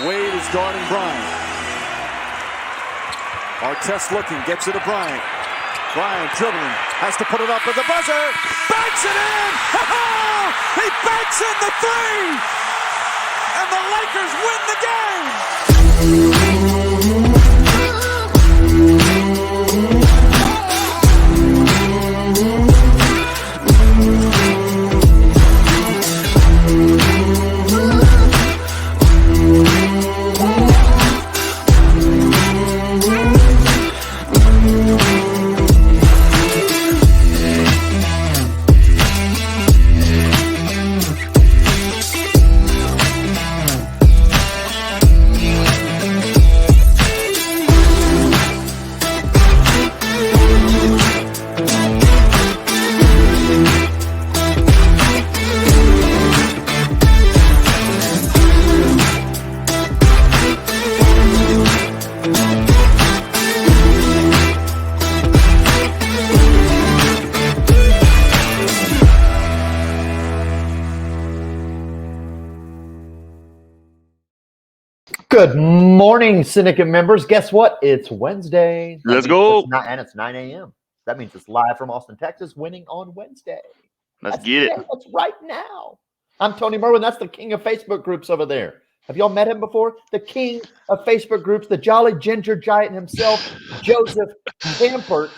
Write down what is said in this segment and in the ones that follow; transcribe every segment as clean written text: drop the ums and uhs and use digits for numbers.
Wade is guarding Bryant. Artest looking, gets it to Bryant. Bryant dribbling, has to put it up with the buzzer. Banks it in! He banks in the three! And the Lakers win the game! Good morning, Syndicate members. Guess what? It's Wednesday. Let's go. It's 9 a.m. That means it's live from Austin, Texas, winning on Wednesday. Let's get it. That's right now. I'm Tony Merwin. That's the king of Facebook groups over there. Have y'all met him before? The king of Facebook groups, the jolly ginger giant himself, Joseph Kampert.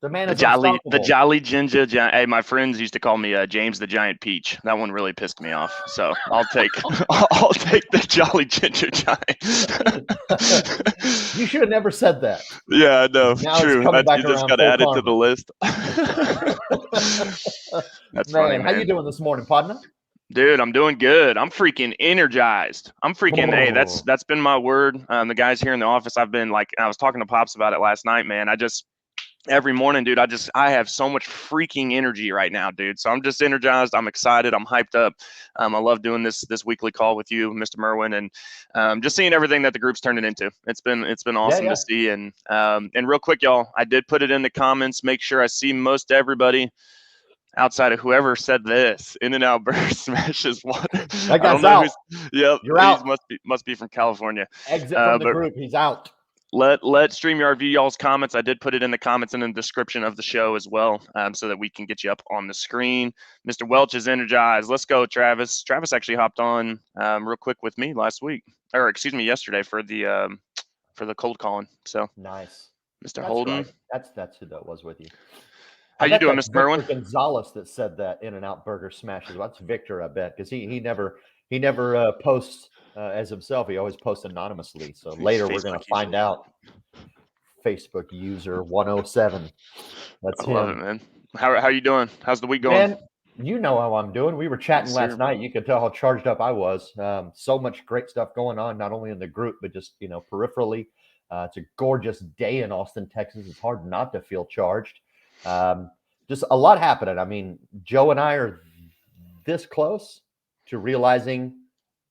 The man is the jolly ginger giant. Hey, my friends used to call me James the Giant Peach. That one really pissed me off. So I'll take the jolly ginger giant. You should have never said that. Yeah, I know. Now true. You just got to add it to the list. That's funny, man. How you doing this morning, partner? Dude, I'm doing good. I'm freaking energized. Hey, that's been my word. The guys here in the office, I was talking to Pops about it last night, man. Every morning, dude, I have so much freaking energy right now, dude. So I'm just energized. I'm excited. I'm hyped up. I love doing this weekly call with you, Mr. Merwin, and just seeing everything that the group's turning into. It's been awesome to see. And real quick, y'all, I did put it in the comments. Make sure I see most everybody outside of whoever said this. In-N-Out Burger smashes one. That guy's out. Yep, you're out. Must be from California. Exit from the group. He's out. Let StreamYard view y'all's comments. I did put it in the comments and in the description of the show as well, so that we can get you up on the screen. Mr. Welch is energized. Let's go, Travis. Travis actually hopped on real quick with me yesterday for the cold calling. So nice, Mr. Holden. Right. That's who that was with you. How you doing, Mr. Merwin? Gonzalez that said that In-N-Out Burger smashes. Well, that's Victor, I bet, because he never posts as himself. He always posts anonymously. So later we're going to find out. Facebook user 107. That's him. I love it, man. How are you doing? How's the week going? Man, you know how I'm doing. We were chatting last night. You could tell how charged up I was. So much great stuff going on, not only in the group, but just, peripherally. It's a gorgeous day in Austin, Texas. It's hard not to feel charged. Just a lot happening. I mean, Joe and I are this close to realizing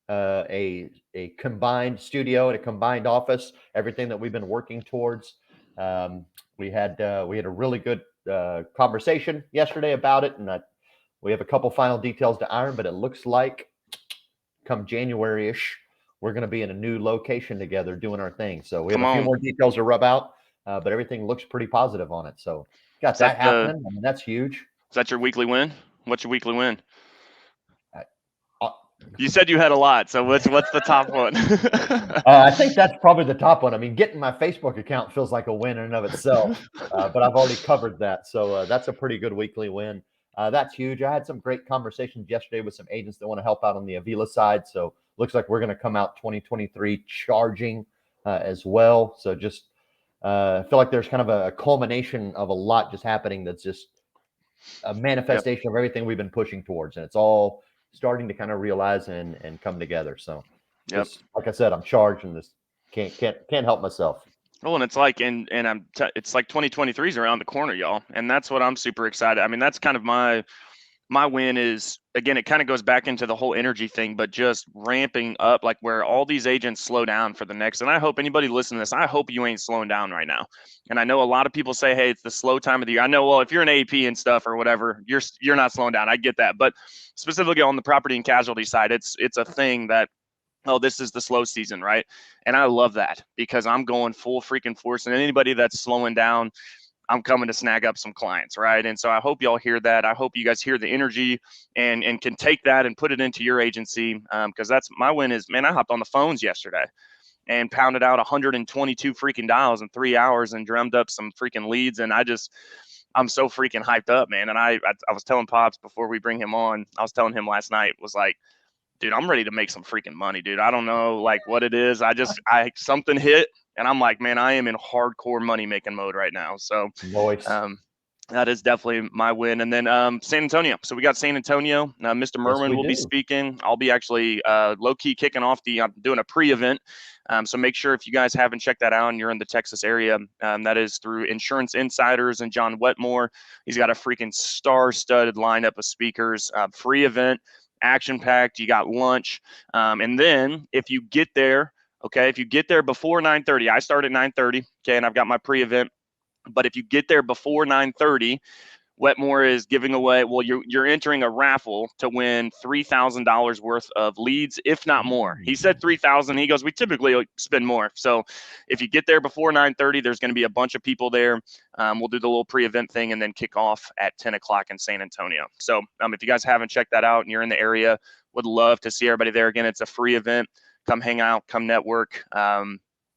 a combined studio and a combined office, everything that we've been working towards. We had a really good conversation yesterday about it, and we have a couple final details to iron, but it looks like come January-ish, we're going to be in a new location together doing our thing. So we have a few more details to rub out, but everything looks pretty positive on it. So got that happening. I mean, that's huge. Is that your weekly win? What's your weekly win? You said you had a lot, so what's the top one? I think that's probably the top one. I mean, getting my Facebook account feels like a win in and of itself, but I've already covered that. So that's a pretty good weekly win. That's huge. I had some great conversations yesterday with some agents that want to help out on the Avila side. So looks like we're going to come out 2023 charging as well. So just I feel like there's kind of a culmination of a lot just happening that's just a manifestation of everything we've been pushing towards. And it's all starting to kind of realize and come together. So just, like I said, I'm charged and this can't help myself. Well, and it's like, it's like 2023 is around the corner, y'all. And that's what I'm super excited. I mean, that's kind of my win is, again, it kind of goes back into the whole energy thing, but just ramping up, like where all these agents slow down for the next. And I hope anybody listening to this, I hope you ain't slowing down right now. And I know a lot of people say, hey, it's the slow time of the year. I know, well, if you're an AP and stuff or whatever, you're not slowing down. I get that. But specifically on the property and casualty side, it's a thing that oh, this is the slow season, right? And I love that because I'm going full freaking force. And anybody that's slowing down, I'm coming to snag up some clients, right? And so I hope y'all hear that. I hope you guys hear the energy and can take that and put it into your agency, because that's my win. Is, man, I hopped on the phones yesterday and pounded out 122 freaking dials in 3 hours and drummed up some freaking leads. And I'm so freaking hyped up, man. And I was telling Pops before we bring him on, I was telling him last night, was like, dude, I'm ready to make some freaking money, dude. I don't know like what it is. Something hit and I'm like, man, I am in hardcore money making mode right now. So Nice. that is definitely my win. And then San Antonio. So we got San Antonio. Mr. Merwin will be speaking. I'll be actually low key kicking off I'm doing a pre-event. So make sure if you guys haven't checked that out and you're in the Texas area, that is through Insurance Insiders and John Wetmore. He's got a freaking star-studded lineup of speakers. Free event, action-packed. You got lunch, and then if you get there, okay, if you get there before 9:30, I start at 9:30. Okay, and I've got my pre-event. But if you get there before 9:30, Wetmore is giving away, well, you're entering a raffle to win $3,000 worth of leads, if not more. He said 3,000. He goes, we typically spend more. So if you get there before 9:30, there's going to be a bunch of people there. We'll do the little pre-event thing and then kick off at 10 o'clock in San Antonio. So if you guys haven't checked that out and you're in the area, would love to see everybody there. Again, it's a free event. Come hang out, come network.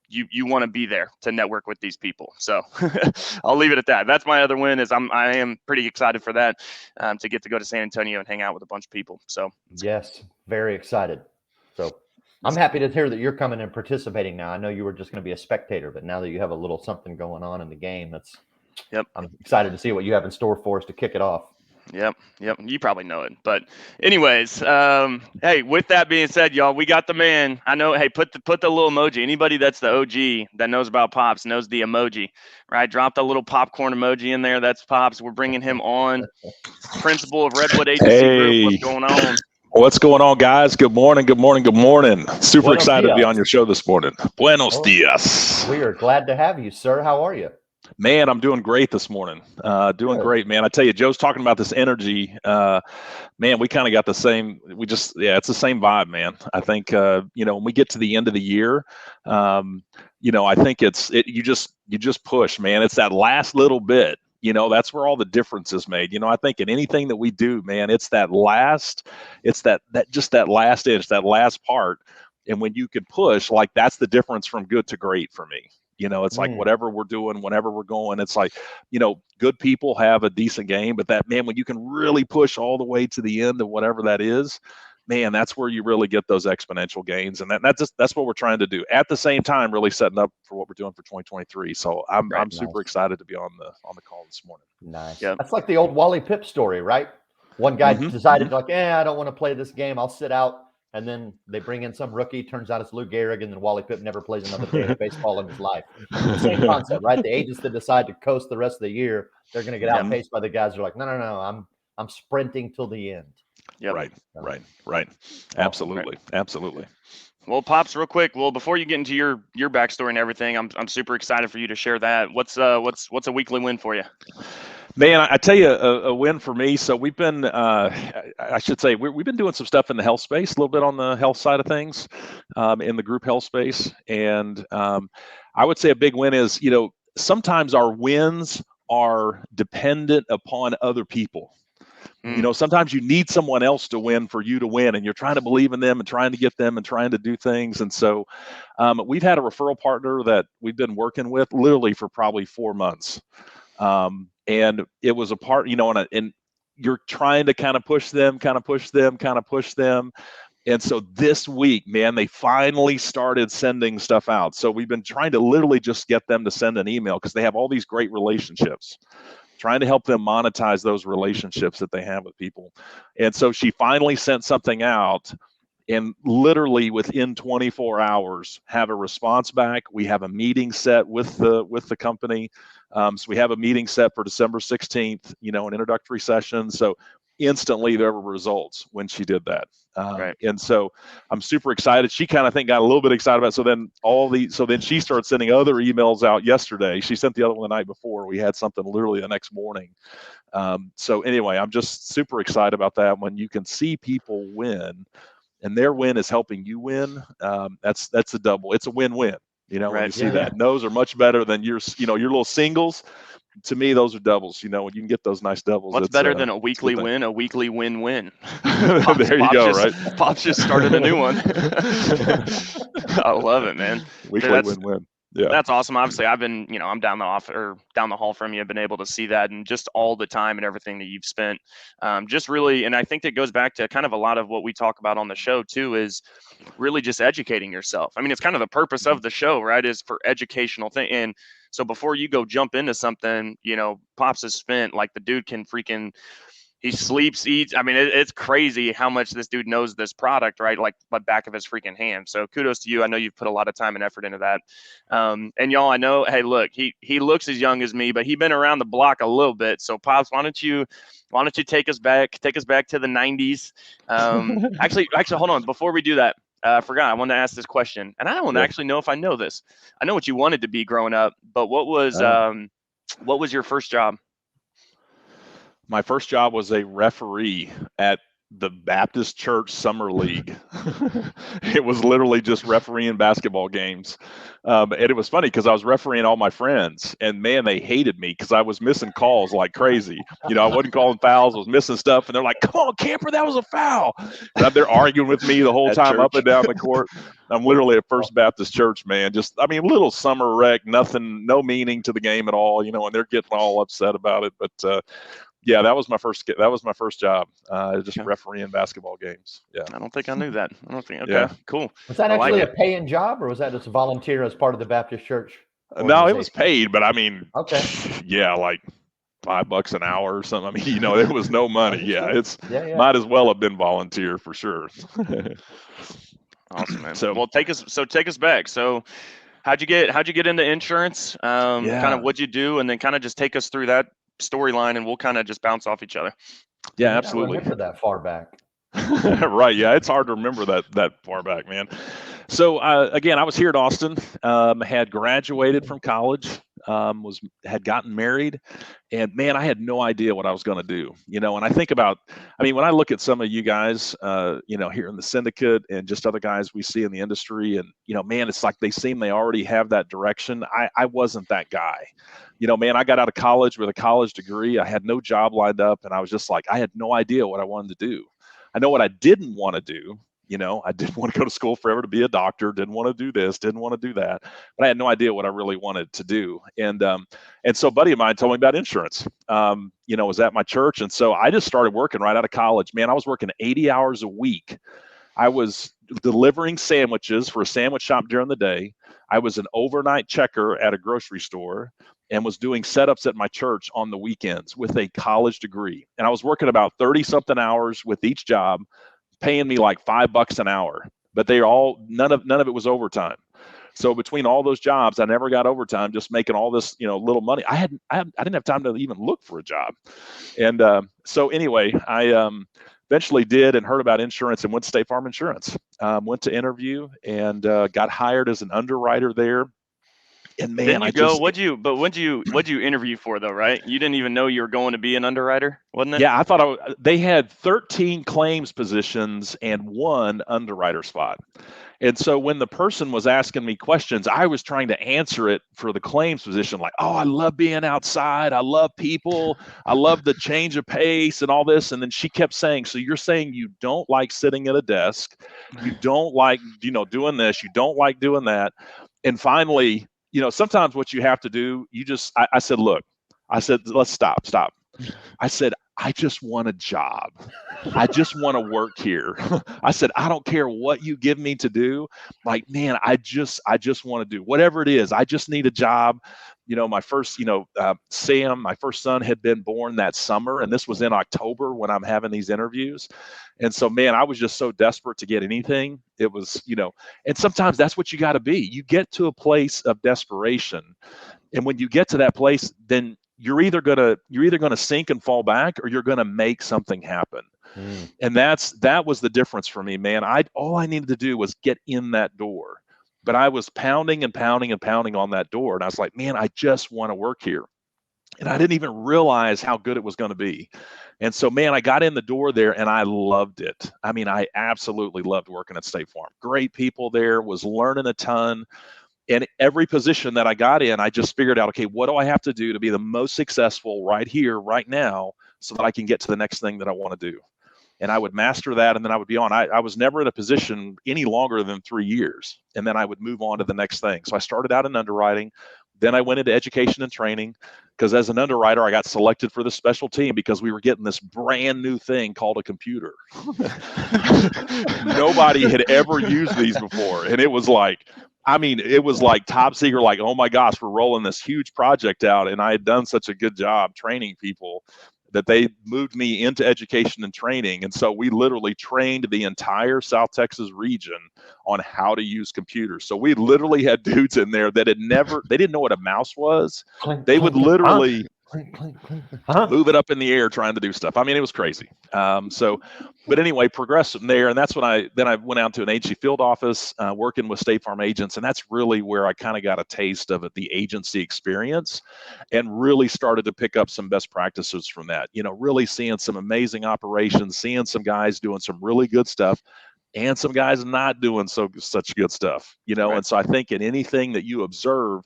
You want to be there to network with these people. So I'll leave it at that. That's my other win. Is I am pretty excited for that, to get to go to San Antonio and hang out with a bunch of people. So yes, very excited. So I'm happy to hear that you're coming and participating now. I know you were just going to be a spectator, but now that you have a little something going on in the game, I'm excited to see what you have in store for us to kick it off. Yep. You probably know it, but anyways, hey, with that being said, y'all, we got the man. I know. Hey, put the little emoji. Anybody that's the OG that knows about Pops knows the emoji, right? Drop the little popcorn emoji in there. That's Pops. We're bringing him on. Principal of Redwood Agency Group. What's going on? What's going on, guys? Good morning. Super excited to be on your show this morning. Buenos dias. We are glad to have you, sir. How are you? Man, I'm doing great this morning. Doing great, man. I tell you, Joe's talking about this energy. Man, we kind of got the same. It's the same vibe, man. I think, when we get to the end of the year, I think you just push, man. It's that last little bit. That's where all the difference is made. I think in anything that we do, man, it's that last inch, that last part. And when you can push, like, that's the difference from good to great for me. It's like whatever we're doing, whenever we're going, it's like, good people have a decent game, but that, man, when you can really push all the way to the end of whatever that is, man, that's where you really get those exponential gains. And that's what we're trying to do. At the same time, really setting up for what we're doing for 2023. So I'm super excited to be on the call this morning. Nice. Yep. That's like the old Wally Pipp story, right? One guy decided like, I don't want to play this game. I'll sit out. And then they bring in some rookie. Turns out it's Lou Gehrig, and then Wally Pipp never plays another day of baseball in his life. Same concept, right? The agents that decide to coast the rest of the year, they're going to get outpaced by the guys who are like, no, I'm sprinting till the end. Yep. Right. Absolutely. Well, Pops, real quick. Well, before you get into your backstory and everything, I'm super excited for you to share that. What's a weekly win for you? Man, I tell you, a win for me. So we've been, I should say, we've been doing some stuff in the health space, a little bit on the health side of things, in the group health space. And I would say a big win is, sometimes our wins are dependent upon other people. Sometimes you need someone else to win for you to win, and you're trying to believe in them and trying to get them and trying to do things. And so we've had a referral partner that we've been working with literally for probably 4 months. And it was a part, and you're trying to kind of push them. And so this week, man, they finally started sending stuff out. So we've been trying to literally just get them to send an email because they have all these great relationships, trying to help them monetize those relationships that they have with people. And so she finally sent something out, and literally within 24 hours have a response back. We have a meeting set with the company. So we have a meeting set for December 16th, an introductory session. So instantly there were results when she did that. And so I'm super excited. She kind of got a little bit excited about it. So then she started sending other emails out yesterday. She sent the other one the night before. We had something literally the next morning. So anyway, I'm just super excited about that when you can see people win. and their win is helping you win, that's a double. It's a win-win. You know, when you see that, and those are much better than your little singles. To me, those are doubles. You know, when you can get those nice doubles. What's better than a weekly win? A weekly win-win. There you go. Right. Pops just started a new one. I love it, man. Weekly win-win. Yeah, that's awesome. Obviously, I've been, I'm down the hall from you. I've been able to see that, and just all the time and everything that you've spent, just really. And I think that goes back to kind of a lot of what we talk about on the show too, is really just educating yourself. I mean, it's kind of the purpose of the show, right? Is for educational thing. And so before you go jump into something, Pops has spent, like, the dude can freaking. He sleeps, eats. I mean, it's crazy how much this dude knows this product, right? Like the back of his freaking hand. So kudos to you. I know you've put a lot of time and effort into that. And y'all, I know, hey, look, he looks as young as me, but he's been around the block a little bit. So Pops, why don't you take us back to the 90s? Actually, hold on. Before we do that, I forgot. I wanted to ask this question, and I don't actually know if I know this. I know what you wanted to be growing up, but what was your first job? My first job was a referee at the Baptist Church Summer League. It was literally just refereeing basketball games. And it was funny because I was refereeing all my friends, and man, they hated me because I was missing calls like crazy. I wasn't calling fouls, I was missing stuff, and they're like, "Come on, Kampert, that was a foul." And they're arguing with me the whole time up and down the court. I'm literally at First Baptist Church, man. Just, little summer rec, nothing, no meaning to the game at all, and they're getting all upset about it. But yeah, that was my first job, just refereeing basketball games. Yeah. I don't think I knew that. Okay, cool. Was that actually a paying job, or was that just a volunteer as part of the Baptist Church? No, it was paid, but okay. Yeah, like $5 an hour or something. There was no money. Yeah, might as well have been volunteer for sure. Awesome, man. So, well, take us back. So, how'd you get into insurance? Kind of what'd you do, and then kind of just take us through that storyline, and we'll kind of just bounce off each other. Yeah, absolutely. I remember that far back. Right. Yeah, it's hard to remember that far back, man. So again, I was here at Austin, had graduated from college, had gotten married, and man, I had no idea what I was going to do, and I think about, when I look at some of you guys, here in the syndicate and just other guys we see in the industry, and, man, it's like they already have that direction. I wasn't that guy. Man, I got out of college with a college degree. I had no job lined up, and I was just like, I had no idea what I wanted to do. I know what I didn't want to do. I didn't want to go to school forever to be a doctor, didn't want to do this, didn't want to do that, but I had no idea what I really wanted to do. And so a buddy of mine told me about insurance, was at my church. And so I just started working right out of college. Man, I was working 80 hours a week. I was delivering sandwiches for a sandwich shop during the day. I was an overnight checker at a grocery store and was doing setups at my church on the weekends with a college degree. And I was working about 30 something hours with each job, paying me like $5 an hour, but none of it was overtime. So between all those jobs, I never got overtime, just making all this, little money. I didn't have time to even look for a job. And so anyway, I eventually did and heard about insurance and went to State Farm Insurance, went to interview and got hired as an underwriter there. And man, what'd you interview for though, right? You didn't even know you were going to be an underwriter, wasn't it? Yeah, I thought they had 13 claims positions and 1 underwriter spot. And so when the person was asking me questions, I was trying to answer it for the claims position, like, oh, I love being outside. I love people. I love the change of pace and all this. And then she kept saying, so you're saying you don't like sitting at a desk. You don't like, doing this. You don't like doing that. And finally, sometimes what you have to do, I said, look, let's stop. I said, I just want a job. I just want to work here. I said, I don't care what you give me to do. Like, man, I just want to do whatever it is. I just need a job. My first, Sam, my first son had been born that summer, and this was in October when I'm having these interviews. And so, man, I was just so desperate to get anything. It was, and sometimes that's what you got to be. You get to a place of desperation. And when you get to that place, then you're either gonna sink and fall back, or you're gonna make something happen. And that was the difference for me, man. All I needed to do was get in that door, but I was pounding and pounding and pounding on that door, and I was like, man, I just want to work here. And I didn't even realize how good it was going to be. And so, man, I got in the door there and I loved it. I mean, I absolutely loved working at State Farm. Great people there, was learning a ton. And every position that I got in, I just figured out, okay, what do I have to do to be the most successful right here, right now, so that I can get to the next thing that I want to do. And I would master that, and then I would be on. I was never in a position any longer than 3 years, and then I would move on to the next thing. So I started out in underwriting, then I went into education and training, because as an underwriter, I got selected for the special team because we were getting this brand new thing called a computer. Nobody had ever used these before, and it was like, I mean, it was like top secret, like, oh my gosh, we're rolling this huge project out. And I had done such a good job training people that they moved me into education and training. And so we literally trained the entire South Texas region on how to use computers. So we literally had dudes in there that they didn't know what a mouse was. They would literally move it up in the air trying to do stuff. I mean, it was crazy. But anyway, progressed from there. And that's when I went out to an agency field office, working with State Farm agents. And that's really where I kind of got a taste of the agency experience and really started to pick up some best practices from that, really seeing some amazing operations, seeing some guys doing some really good stuff and some guys not doing such good stuff, Right. And so I think in anything that you observe,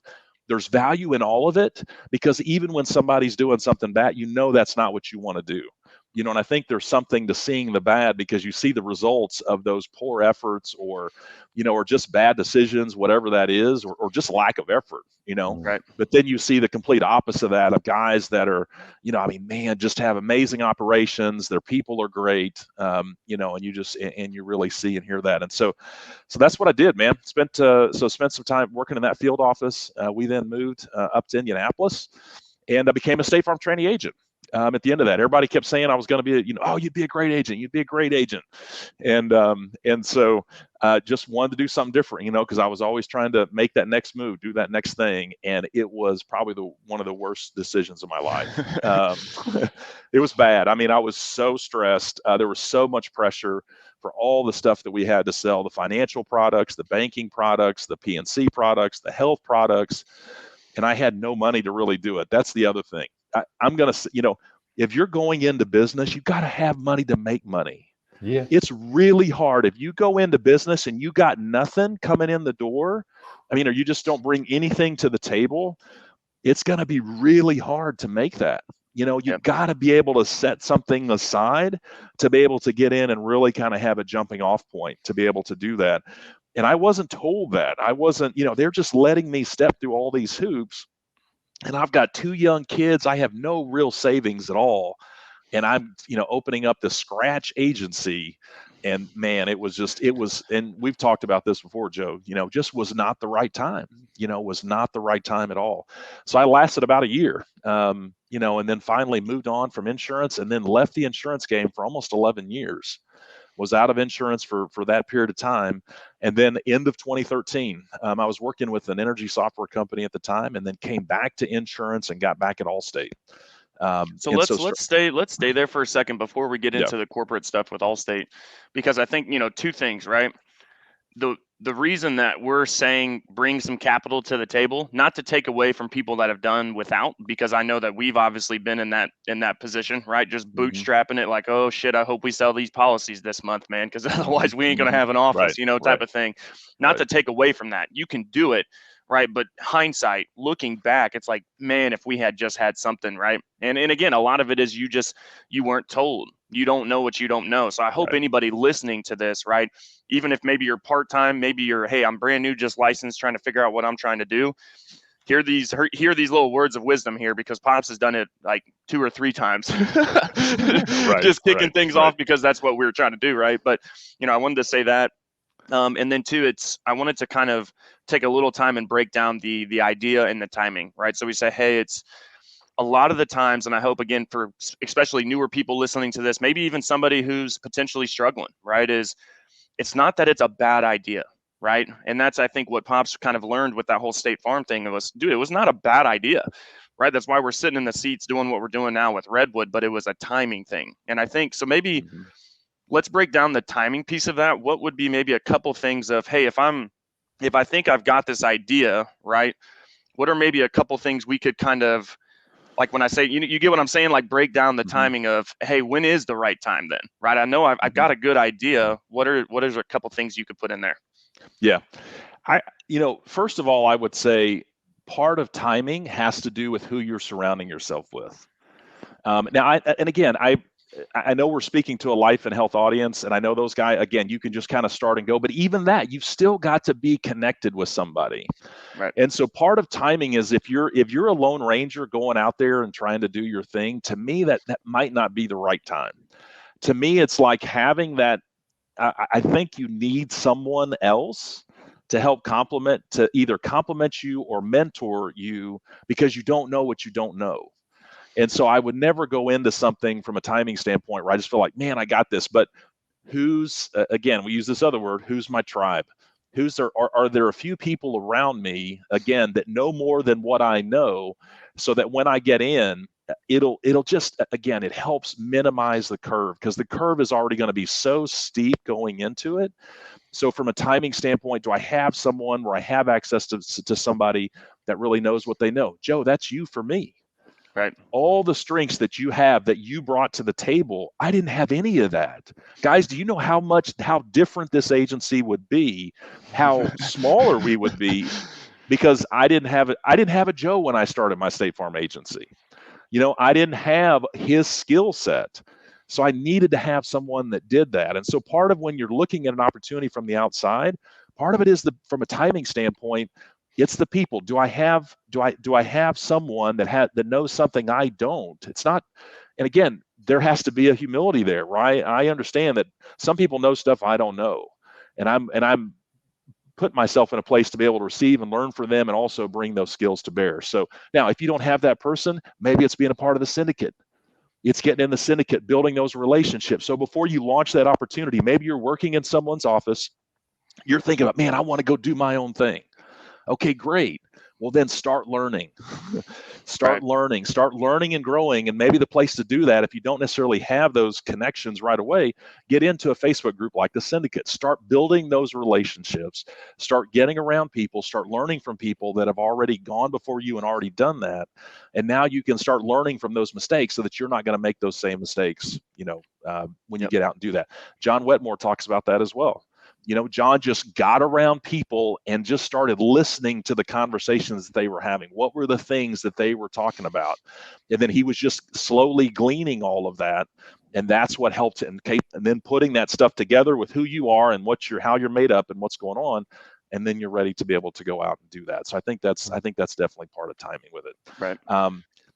there's value in all of it, because even when somebody's doing something bad, that's not what you want to do. And I think there's something to seeing the bad, because you see the results of those poor efforts or just bad decisions, whatever that is, or just lack of effort, Right. But then you see the complete opposite of that, of guys that are, man, just have amazing operations. Their people are great, and you really see and hear that. And so that's what I did, man. Spent some time working in that field office. We then moved up to Indianapolis, and I became a State Farm trainee agent. At the end of that, everybody kept saying I was going to be, you'd be a great agent. You'd be a great agent. And so just wanted to do something different, because I was always trying to make that next move, do that next thing. And it was probably one of the worst decisions of my life. It was bad. I mean, I was so stressed. There was so much pressure for all the stuff that we had to sell, the financial products, the banking products, the PNC products, the health products. And I had no money to really do it. That's the other thing. I'm going to, if you're going into business, you got to have money to make money. Yeah. It's really hard. If you go into business and you got nothing coming in the door, or you just don't bring anything to the table, it's going to be really hard to make that. You've got to be able to set something aside to be able to get in and really kind of have a jumping off point to be able to do that. And I wasn't told that. I wasn't, they're just letting me step through all these hoops. And I've got 2 young kids. I have no real savings at all. And I'm, opening up the scratch agency. And man, it was, and we've talked about this before, Joe, just was not the right time, was not the right time at all. So I lasted about a year, and then finally moved on from insurance and then left the insurance game for almost 11 years. Was out of insurance for that period of time. And then end of 2013, I was working with an energy software company at the time, and then came back to insurance and got back at Allstate. So let's stay there for a second before we get into the corporate stuff with Allstate, because I think, 2 things, right? The reason that we're saying bring some capital to the table, not to take away from people that have done without, because I know that we've obviously been in that position, right? Just bootstrapping it, like, oh shit, I hope we sell these policies this month, man, because otherwise we ain't gonna have an office, type of thing. Not to take away from that. You can do it, right? But hindsight, looking back, it's like, man, if we had just had something, right? And again, a lot of it is you weren't told. You don't know what you don't know. So I hope anybody listening to this, right, even if maybe you're part-time, maybe you're, hey, I'm brand new, just licensed, trying to figure out what I'm trying to do. Hear these little words of wisdom here, because Pops has done it like 2 or 3 times, just kicking things off, because that's what we were trying to do, right? But I wanted to say that. And then 2, I wanted to kind of take a little time and break down the idea and the timing, right? So we say, hey, it's a lot of the times, and I hope, again, for especially newer people listening to this, maybe even somebody who's potentially struggling, right, is it's not that it's a bad idea, right? And that's, I think, what Pops kind of learned with that whole State Farm thing. It was not a bad idea, right? That's why we're sitting in the seats doing what we're doing now with Redwood, but it was a timing thing. And I think, so maybe let's break down the timing piece of that. What would be maybe a couple things of, hey, if I think I've got this idea, right, what are maybe a couple things we could kind of like when I say, you get what I'm saying, like break down the timing of, hey, when is the right time then, right? I know I've got a good idea. What is a couple things you could put in there? Yeah. First of all, I would say part of timing has to do with who you're surrounding yourself with. Now, I know we're speaking to a life and health audience, and I know those guys, again, you can just kind of start and go, but even that, you've still got to be connected with somebody. Right. And so part of timing is if you're a lone ranger going out there and trying to do your thing, to me, that might not be the right time. To me, it's like having that, I think you need someone else to help either complement you or mentor you, because you don't know what you don't know. And so I would never go into something from a timing standpoint where I just feel like, man, I got this. But again, we use this other word, who's my tribe? Are there a few people around me, again, that know more than what I know, so that when I get in, it'll just, again, it helps minimize the curve, because the curve is already going to be so steep going into it. So from a timing standpoint, do I have someone where I have access to somebody that really knows what they know? Joe, that's you for me. Right. All the strengths that you have that you brought to the table, I didn't have any of that. Guys, do you know how different this agency would be, how smaller we would be, because I didn't have a Joe when I started my State Farm agency. I didn't have his skill set. So I needed to have someone that did that. And so part of when you're looking at an opportunity from the outside, part of it is from a timing standpoint, it's the people. Do I have someone that knows something I don't? It's not, and again, there has to be a humility there, right? I understand that some people know stuff I don't know, and I'm putting myself in a place to be able to receive and learn from them, and also bring those skills to bear. So now, if you don't have that person, maybe it's being a part of the syndicate. It's getting in the syndicate, building those relationships. So before you launch that opportunity, maybe you're working in someone's office, you're thinking about, man, I want to go do my own thing. Okay, great. Well, then start learning. Start learning and growing. And maybe the place to do that, if you don't necessarily have those connections right away, get into a Facebook group like the Syndicate. Start building those relationships. Start getting around people. Start learning from people that have already gone before you and already done that. And now you can start learning from those mistakes, so that you're not going to make those same mistakes, when you get out and do that. John Wetmore talks about that as well. John just got around people and just started listening to the conversations that they were having. What were the things that they were talking about? And then he was just slowly gleaning all of that. And that's what helped him. And then putting that stuff together with who you are and how you're made up and what's going on. And then you're ready to be able to go out and do that. So I think that's definitely part of timing with it. Right.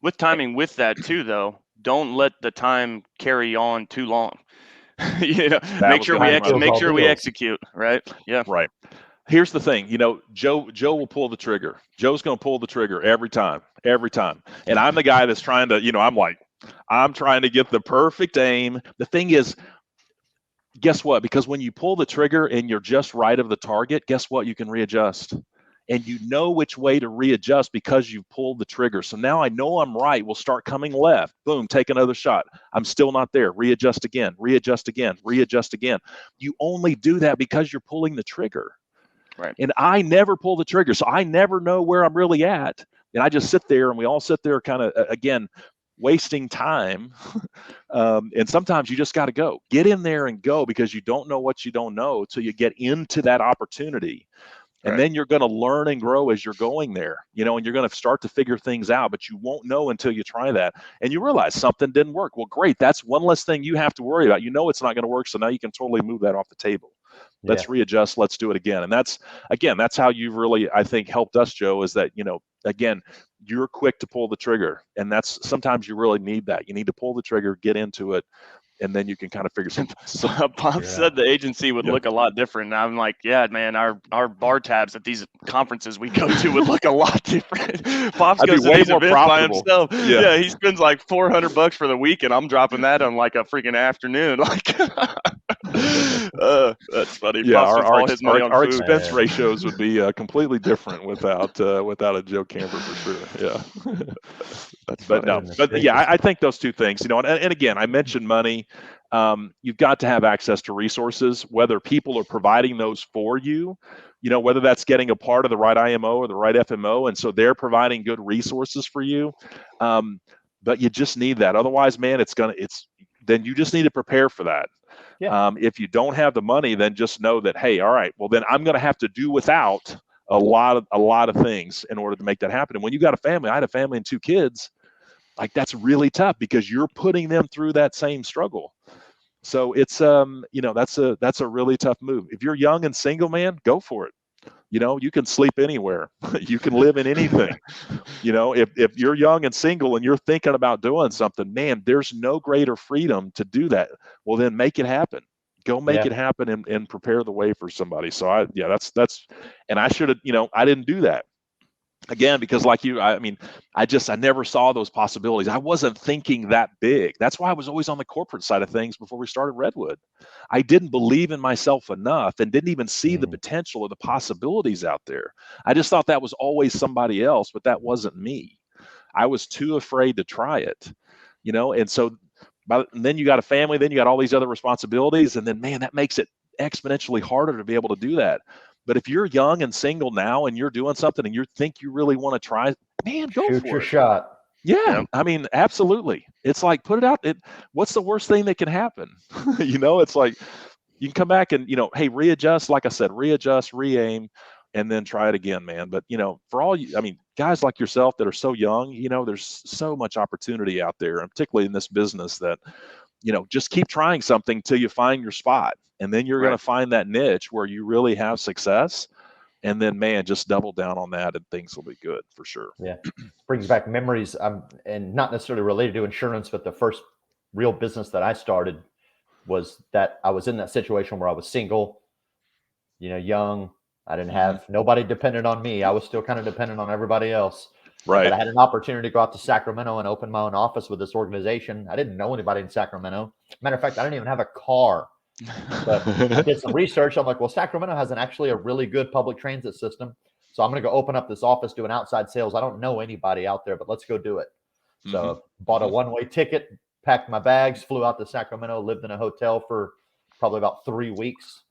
With timing with that too, though, don't let the time carry on too long. Make sure we execute, right? Yeah. Right. Here's the thing, Joe will pull the trigger. Joe's going to pull the trigger every time. And I'm the guy that's trying to, I'm trying to get the perfect aim. The thing is, guess what? Because when you pull the trigger and you're just right of the target, guess what? You can readjust. And you know which way to readjust because you've pulled the trigger. So now I know I'm right. We'll start coming left. Boom, take another shot. I'm still not there. Readjust again. You only do that because you're pulling the trigger. Right. And I never pull the trigger, so I never know where I'm really at. And I just sit there, and we all sit there kind of, again, wasting time. And sometimes you just got to go. Get in there and go, because you don't know what you don't know until you get into that opportunity. And then you're going to learn and grow as you're going there, and you're going to start to figure things out, but you won't know until you try that. And you realize something didn't work. Well, great. That's one less thing you have to worry about. It's not going to work. So now you can totally move that off the table. Let's readjust. Let's do it again. And that's how you've really, I think, helped us, Joe, is that, again, you're quick to pull the trigger. And that's sometimes you really need that. You need to pull the trigger, get into it. And then you can kind of figure something. So Bob said the agency would look a lot different. And I'm like, yeah, man, our bar tabs at these conferences we go to would look a lot different. Pops goes to these events by himself. Yeah, he spends like $400 for the week, and I'm dropping that on like a freaking afternoon. Like, that's funny. Yeah, our expense ratios would be completely different without a Joe Kampert for sure. Yeah. But yeah, I think those two things, and again, I mentioned money. you've got to have access to resources, whether people are providing those for you, whether that's getting a part of the right IMO or the right FMO. And so they're providing good resources for you. But you just need that. Otherwise, man, then you just need to prepare for that. Yeah. If you don't have the money, then just know that, hey, all right, well, then I'm going to have to do without a lot of things in order to make that happen. And when you got a family, I had a family and 2 kids, like that's really tough because you're putting them through that same struggle. So it's that's a really tough move. If you're young and single, man, go for it. You can sleep anywhere. You can live in anything. If you're young and single and you're thinking about doing something, man, there's no greater freedom to do that. Well, then make it happen. Go make it happen and prepare the way for somebody. So that's, and I should have, I didn't do that. Again, because like you, I never saw those possibilities. I wasn't thinking that big. That's why I was always on the corporate side of things before we started Redwood. I didn't believe in myself enough and didn't even see the potential or the possibilities out there. I just thought that was always somebody else, but that wasn't me. I was too afraid to try it, and so and then you got a family, then you got all these other responsibilities, and then, man, that makes it exponentially harder to be able to do that. But if you're young and single now and you're doing something and you think you really want to try, man, go Shoot for your it. shot. Yeah. Absolutely. It's like, put it out. What's the worst thing that can happen? It's like you can come back and, hey, readjust. Like I said, readjust, re-aim, and then try it again, man. But, for all you, guys like yourself that are so young, there's so much opportunity out there, and particularly in this business that, just keep trying something till you find your spot. And then you're going to find that niche where you really have success. And then, man, just double down on that and things will be good for sure. Yeah. Brings back memories. And not necessarily related to insurance, but the first real business that I started was that I was in that situation where I was single, young. I didn't have nobody dependent on me. I was still kind of dependent on everybody else. Right. But I had an opportunity to go out to Sacramento and open my own office with this organization. I didn't know anybody in Sacramento. Matter of fact, I didn't even have a car. But I did some research. I'm like, well, Sacramento has actually a really good public transit system. So I'm going to go open up this office, doing outside sales. I don't know anybody out there, but let's go do it. So bought a one-way ticket, packed my bags, flew out to Sacramento, lived in a hotel for probably about 3 weeks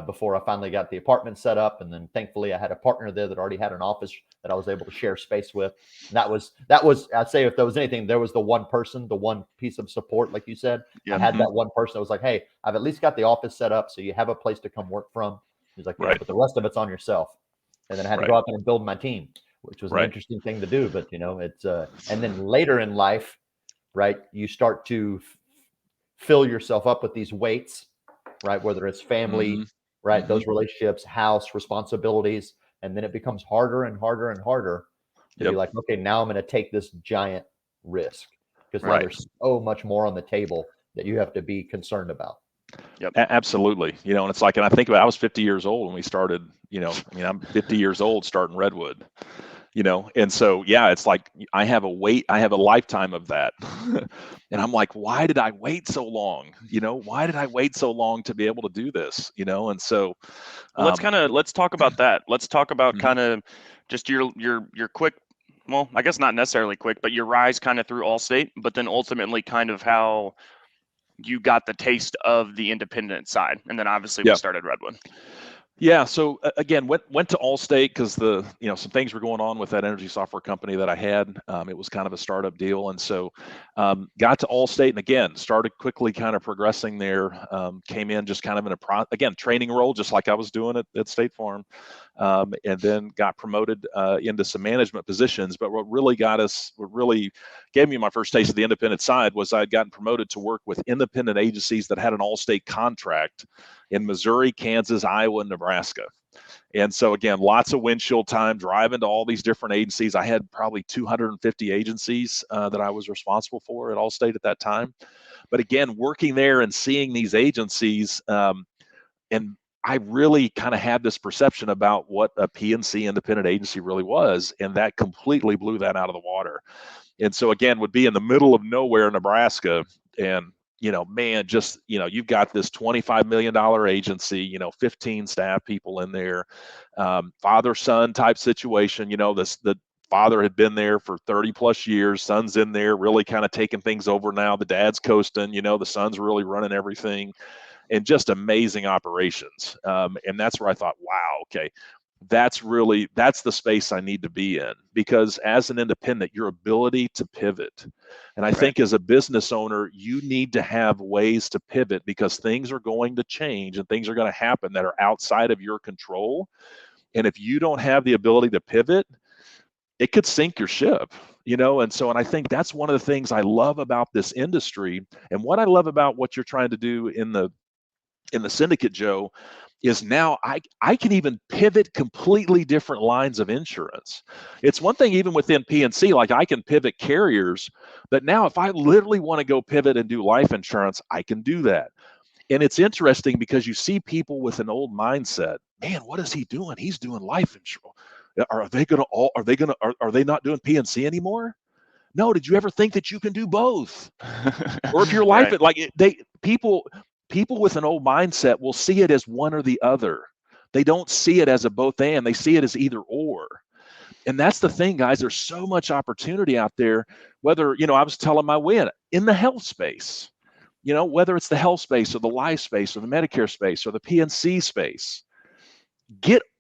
before I finally got the apartment set up. And then thankfully I had a partner there that already had an office that I was able to share space with. And that was, I'd say if there was anything, there was the one person, the one piece of support, like you said. I had that one person that was like, hey, I've at least got the office set up so you have a place to come work from. He's like, yeah, but the rest of it's on yourself. And then I had to go out there and build my team, which was an interesting thing to do. But, it's and then later in life, right, you start to fill yourself up with these weights, right, whether it's family, right, those relationships, house, responsibilities. And then it becomes harder and harder and harder to be like, okay, now I'm going to take this giant risk because now there's so much more on the table that you have to be concerned about. Yep. Absolutely. And it's like, and I think about, I was 50 years old when we started, I'm 50 years old starting Redwood, and so, it's like, I have a lifetime of that. And I'm like, why did I wait so long? Why did I wait so long to be able to do this? And so let's talk about that. Let's talk about kind of just your quick, well, I guess not necessarily quick, but your rise kind of through Allstate, but then ultimately kind of how you got the taste of the independent side. And then obviously we started Redwood. Yeah. So again, went to Allstate because some things were going on with that energy software company that I had. It was kind of a startup deal. And so got to Allstate and again, started quickly kind of progressing there. Came in just kind of in a training role, just like I was doing at State Farm. And then got promoted into some management positions. But what really gave me my first taste of the independent side was I'd gotten promoted to work with independent agencies that had an Allstate contract in Missouri, Kansas, Iowa, and Nebraska. And so again, lots of windshield time driving to all these different agencies. I had probably 250 agencies that I was responsible for at Allstate at that time. But again, working there and seeing these agencies, and I really kind of had this perception about what a P&C independent agency really was, and that completely blew that out of the water. And so again, would be in the middle of nowhere, Nebraska, and man, just, you've got this $25 million agency, 15 staff people in there, father-son type situation, the father had been there for 30 plus years. Son's in there really kind of taking things over now. The dad's coasting, the son's really running everything, and just amazing operations. And that's where I thought, wow, okay, that's the space I need to be in, because as an independent, your ability to pivot. And I think as a business owner, you need to have ways to pivot, because things are going to change and things are going to happen that are outside of your control. And if you don't have the ability to pivot, it could sink your ship, and I think that's one of the things I love about this industry. And what I love about what you're trying to do in the syndicate, Joe, is now I can even pivot completely different lines of insurance. It's one thing even within P&C, like I can pivot carriers, but now if I literally want to go pivot and do life insurance, I can do that. And it's interesting because you see people with an old mindset. Man, what is he doing? He's doing life insurance. Are they not doing P&C anymore? No, did you ever think that you can do both? Or if your life, people with an old mindset will see it as one or the other. They don't see it as a both and, they see it as either or. And that's the thing, guys. There's so much opportunity out there, whether, I was telling my win in the health space, whether it's the health space or the life space or the Medicare space or the P&C space.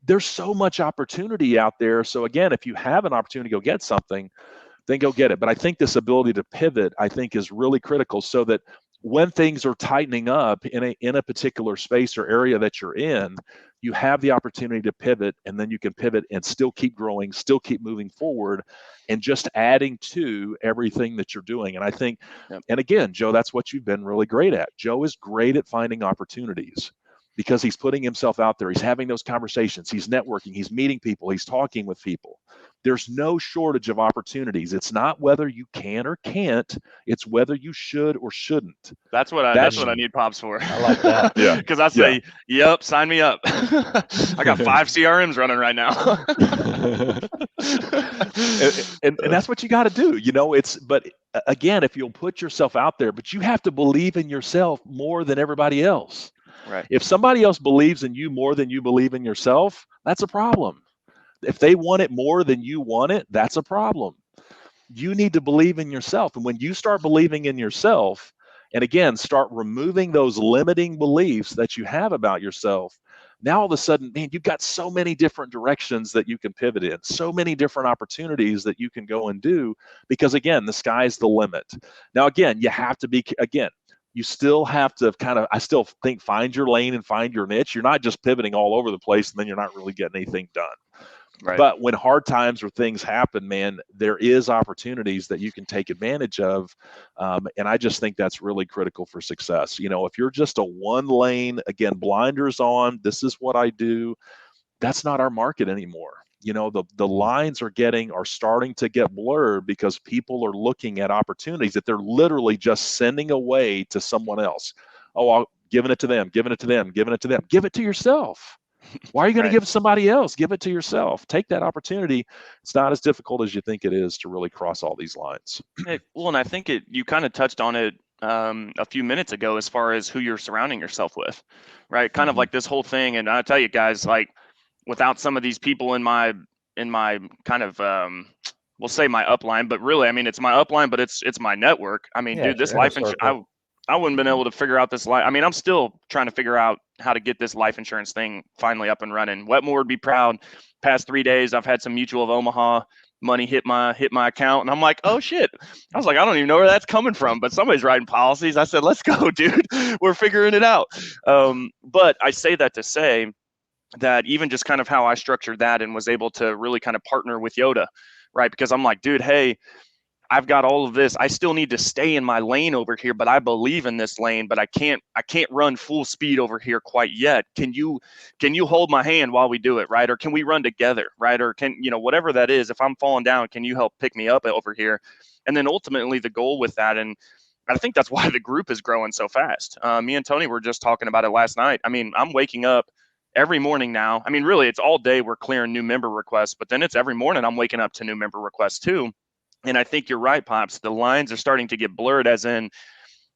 There's so much opportunity out there. So again, if you have an opportunity to go get something, then go get it. But I think this ability to pivot, I think, is really critical, so that when things are tightening up in a particular space or area that you're in, you have the opportunity to pivot, and then you can pivot and still keep growing, still keep moving forward, and just adding to everything that you're doing. And I think, and again, Joe, that's what you've been really great at. Joe is great at finding opportunities, because he's putting himself out there. He's having those conversations. He's networking. He's meeting people. He's talking with people. There's no shortage of opportunities. It's not whether you can or can't. It's whether you should or shouldn't. That's what I need Pops for. I like that. Yeah. Because I say, yep, sign me up. I got 5 CRMs running right now. and that's what you got to do. But again, if you'll put yourself out there, but you have to believe in yourself more than everybody else. Right. If somebody else believes in you more than you believe in yourself, that's a problem. If they want it more than you want it, that's a problem. You need to believe in yourself. And when you start believing in yourself, and again, start removing those limiting beliefs that you have about yourself, now all of a sudden, man, you've got so many different directions that you can pivot in, so many different opportunities that you can go and do, because again, the sky's the limit. Now, again, you have to be, you still have to I still think, find your lane and find your niche. You're not just pivoting all over the place and then you're not really getting anything done. Right. But when hard times or things happen, man, there is opportunities that you can take advantage of. And I just think that's really critical for success. If you're just a one lane, again, blinders on, this is what I do, that's not our market anymore. The lines are starting to get blurred, because people are looking at opportunities that they're literally just sending away to someone else. Oh, I'm giving it to them, giving it to them, giving it to them. Give it to yourself. Why are you going to give it to somebody else? Give it to yourself. Take that opportunity. It's not as difficult as you think it is to really cross all these lines. Well, and I think you kind of touched on it a few minutes ago, as far as who you're surrounding yourself with, right? Kind of like this whole thing. And I tell you guys, like, without some of these people in my kind of we'll say my upline, but really, I mean, it's my upline, but it's my network. I mean, dude, this life insurance, I wouldn't have been able to figure out this life. I mean, I'm still trying to figure out how to get this life insurance thing finally up and running. Wetmore would be proud. Past 3 days, I've had some Mutual of Omaha money hit my account, and I'm like, oh shit. I was like, I don't even know where that's coming from, but somebody's writing policies. I said, let's go, dude. We're figuring it out. But I say that to say that even just kind of how I structured that and was able to really kind of partner with Yoda, right? Because I'm like, dude, hey, I've got all of this. I still need to stay in my lane over here, but I believe in this lane, but I can't run full speed over here quite yet. Can you hold my hand while we do it, right? Or can we run together, right? Or can, whatever that is, if I'm falling down, can you help pick me up over here? And then ultimately the goal with that, and I think that's why the group is growing so fast. Me and Tony were just talking about it last night. I mean, I'm waking up every morning now. I mean, really, it's all day we're clearing new member requests, but then it's every morning I'm waking up to new member requests too. And I think you're right, Pops. The lines are starting to get blurred, as in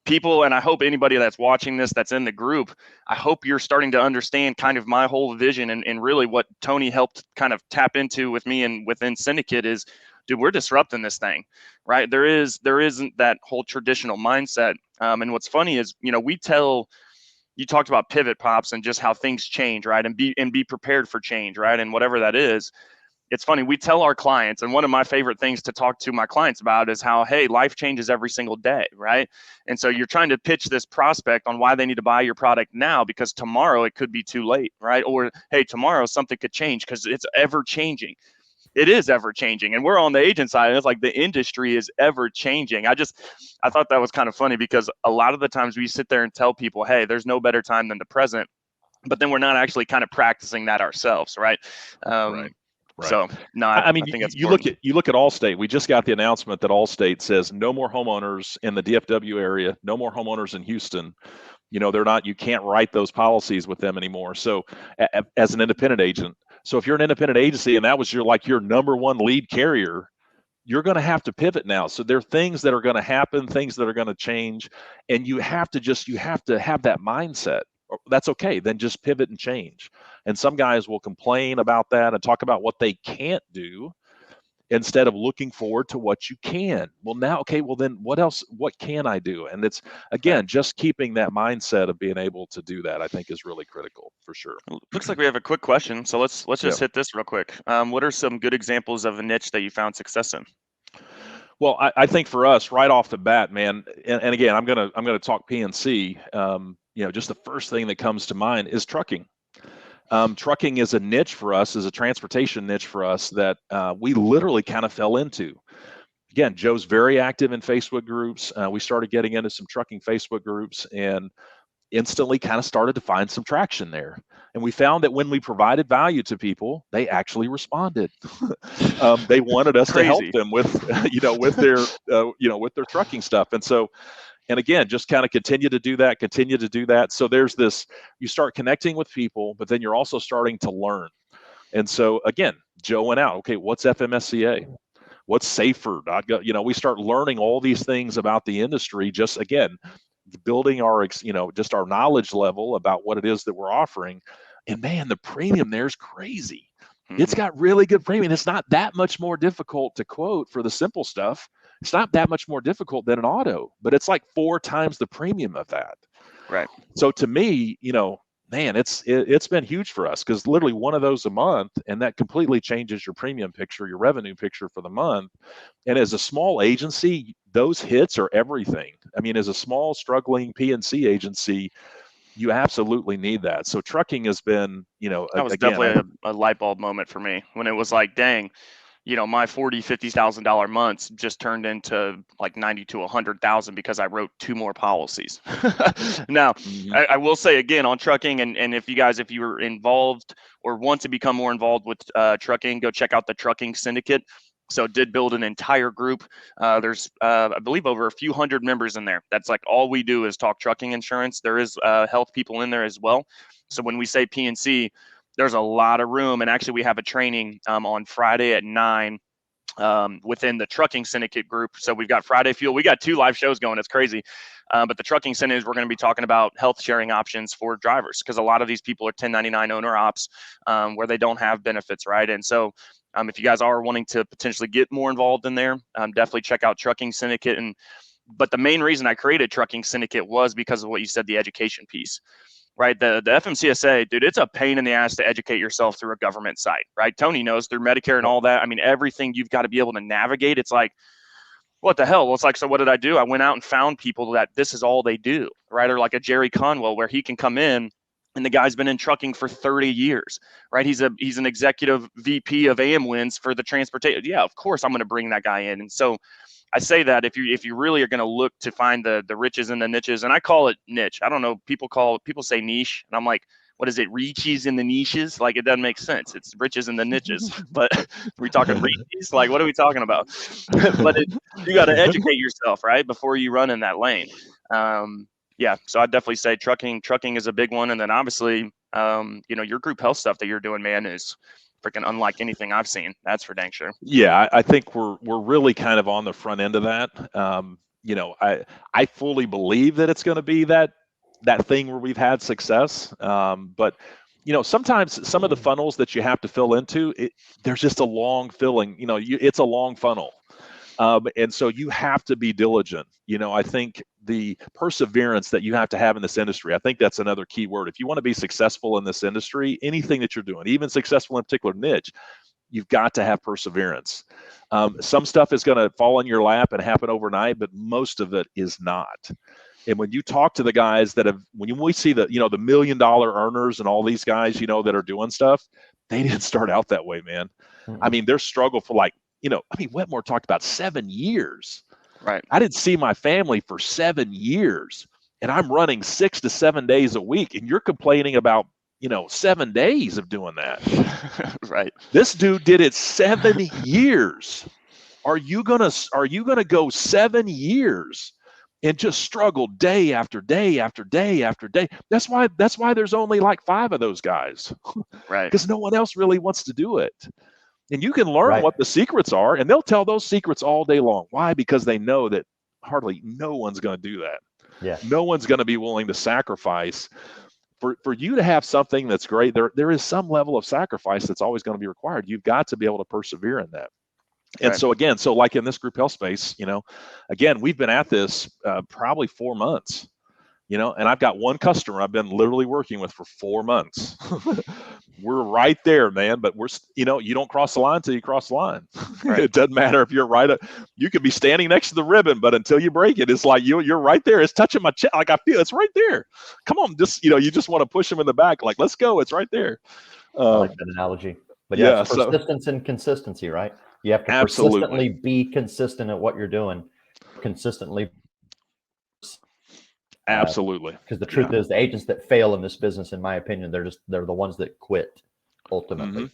people, and I hope anybody that's watching this, that's in the group, I hope you're starting to understand kind of my whole vision and really what Tony helped kind of tap into with me and within Syndicate is dude, we're disrupting this thing, right? There isn't that whole traditional mindset. And what's funny is, you talked about pivot, Pops, and just how things change, right? And be prepared for change, right? And whatever that is. It's funny, we tell our clients, and one of my favorite things to talk to my clients about is how, hey, life changes every single day, right? And so you're trying to pitch this prospect on why they need to buy your product now, because tomorrow it could be too late, right? Or, hey, tomorrow something could change, because it's ever changing. It is ever changing, and we're on the agent side, and it's like the industry is ever changing. I thought that was kind of funny, because a lot of the times we sit there and tell people, hey, there's no better time than the present, but then we're not actually kind of practicing that ourselves, right? Right. So no, I mean, I think that's you look at Allstate. We just got the announcement that Allstate says no more homeowners in the DFW area, no more homeowners in Houston. You can't write those policies with them anymore. So as an independent agent, so if you're an independent agency and that was your number one lead carrier, you're going to have to pivot now. So there are things that are going to happen, things that are going to change, and you have to have that mindset. That's okay. Then just pivot and change. And some guys will complain about that and talk about what they can't do instead of looking forward to what you can. Well, now, okay, well then what else, what can I do? And it's, again, just keeping that mindset of being able to do that, I think is really critical for sure. Looks like we have a quick question. So let's just hit this real quick. What are some good examples of a niche that you found success in? Well, I think for us right off the bat, man, and again, I'm gonna talk PNC. Just the first thing that comes to mind is trucking. Trucking is a niche for us, is a transportation niche for us that we literally kind of fell into. Again, Joe's very active in Facebook groups. We started getting into some trucking Facebook groups and instantly kind of started to find some traction there. And we found that when we provided value to people, they actually responded. They wanted us to help them with, with their trucking stuff. And so, and again, just kind of continue to do that. So there's this, you start connecting with people, but then you're also starting to learn. And so again, Joe went out, okay, what's FMSCA? What's safer? We start learning all these things about the industry, just again, building our, just our knowledge level about what it is that we're offering. And man, the premium there is crazy. It's got really good premium. It's not that much more difficult to quote for the simple stuff. It's not that much more difficult than an auto, but it's like 4 times the premium of that. Right. So to me, man, it's been huge for us, because literally one of those a month, and that completely changes your premium picture, your revenue picture for the month. And as a small agency, those hits are everything. I mean, as a small struggling PNC agency, you absolutely need that. So trucking has been, that was definitely a light bulb moment for me, when it was like, dang, my $40,000-$50,000 months just turned into like 90 to 100,000 because I wrote 2 more policies. Now, I will say again on trucking, and if you're involved or want to become more involved with trucking, go check out the Trucking Syndicate. So did build an entire group. There's, I believe, over a few hundred members in there. That's like all we do is talk trucking insurance. There is health people in there as well. So when we say PNC, there's a lot of room. And actually, we have a training on Friday at 9 within the Trucking Syndicate group. So we've got Friday Fuel. We got 2 live shows going. It's crazy. But the Trucking Syndicate, we're going to be talking about health sharing options for drivers, because a lot of these people are 1099 owner ops where they don't have benefits, right? And so if you guys are wanting to potentially get more involved in there, definitely check out Trucking Syndicate. But the main reason I created Trucking Syndicate was because of what you said, the education piece, right? The FMCSA, dude, it's a pain in the ass to educate yourself through a government site, right? Tony knows, through Medicare and all that. I mean, everything you've got to be able to navigate. It's like, what the hell? Well, it's like, so what did I do? I went out and found people that this is all they do, right? Or like a Jerry Conwell, where he can come in, and the guy's been in trucking for 30 years, right? He's an executive VP of AmWinds for the transportation. Yeah, of course I'm going to bring that guy in. And so I say that if you really are going to look to find the riches and the niches, and I call it niche. I don't know, people say niche, and I'm like, what is it? Reaches in the niches? Like, it doesn't make sense. It's riches in the niches. But are we talking reaches? Like, what are we talking about? But you got to educate yourself, right, before you run in that lane. Yeah, so I'd definitely say trucking is a big one. And then obviously, your group health stuff that you're doing, man, is freaking unlike anything I've seen. That's for dang sure. Yeah, I think we're really kind of on the front end of that. I fully believe that it's going to be that thing where we've had success. But sometimes some of the funnels that you have to fill into, there's just a long filling, it's a long funnel. And so you have to be diligent. I think the perseverance that you have to have in this industry, I think that's another key word. If you want to be successful in this industry, anything that you're doing, even successful in a particular niche, you've got to have perseverance. Some stuff is going to fall in your lap and happen overnight, but most of it is not. And when you talk to the guys when we see the $1 million earners and all these guys, that are doing stuff, they didn't start out that way, man. Mm-hmm. I mean, their struggle for Wetmore talked about 7 years. Right. I didn't see my family for 7 years, and I'm running 6 to 7 days a week, and you're complaining about 7 days of doing that. Right. This dude did it 7 years. Are you gonna go 7 years and just struggle day after day after day after day? That's why there's only like 5 of those guys. Right. Because no one else really wants to do it. And you can learn what the secrets are, and they'll tell those secrets all day long. Why? Because they know that hardly no one's going to do that. Yeah. No one's going to be willing to sacrifice. For you to have something that's great, there is some level of sacrifice that's always going to be required. You've got to be able to persevere in that. And so again, like in this group health space, again, we've been at this probably 4 months. And I've got one customer I've been literally working with for 4 months. We're right there, man. But you don't cross the line until you cross the line. Right. It doesn't matter if you're right. You could be standing next to the ribbon, but until you break it, it's like you're right there. It's touching my chest. Like I feel it's right there. Come on, you just want to push them in the back. Like, let's go. It's right there. I like that analogy. But yeah, it's persistence and consistency, right? You have to persistently be consistent at what you're doing. Consistently. Absolutely. Because the truth is, the agents that fail in this business, in my opinion, they're the ones that quit ultimately.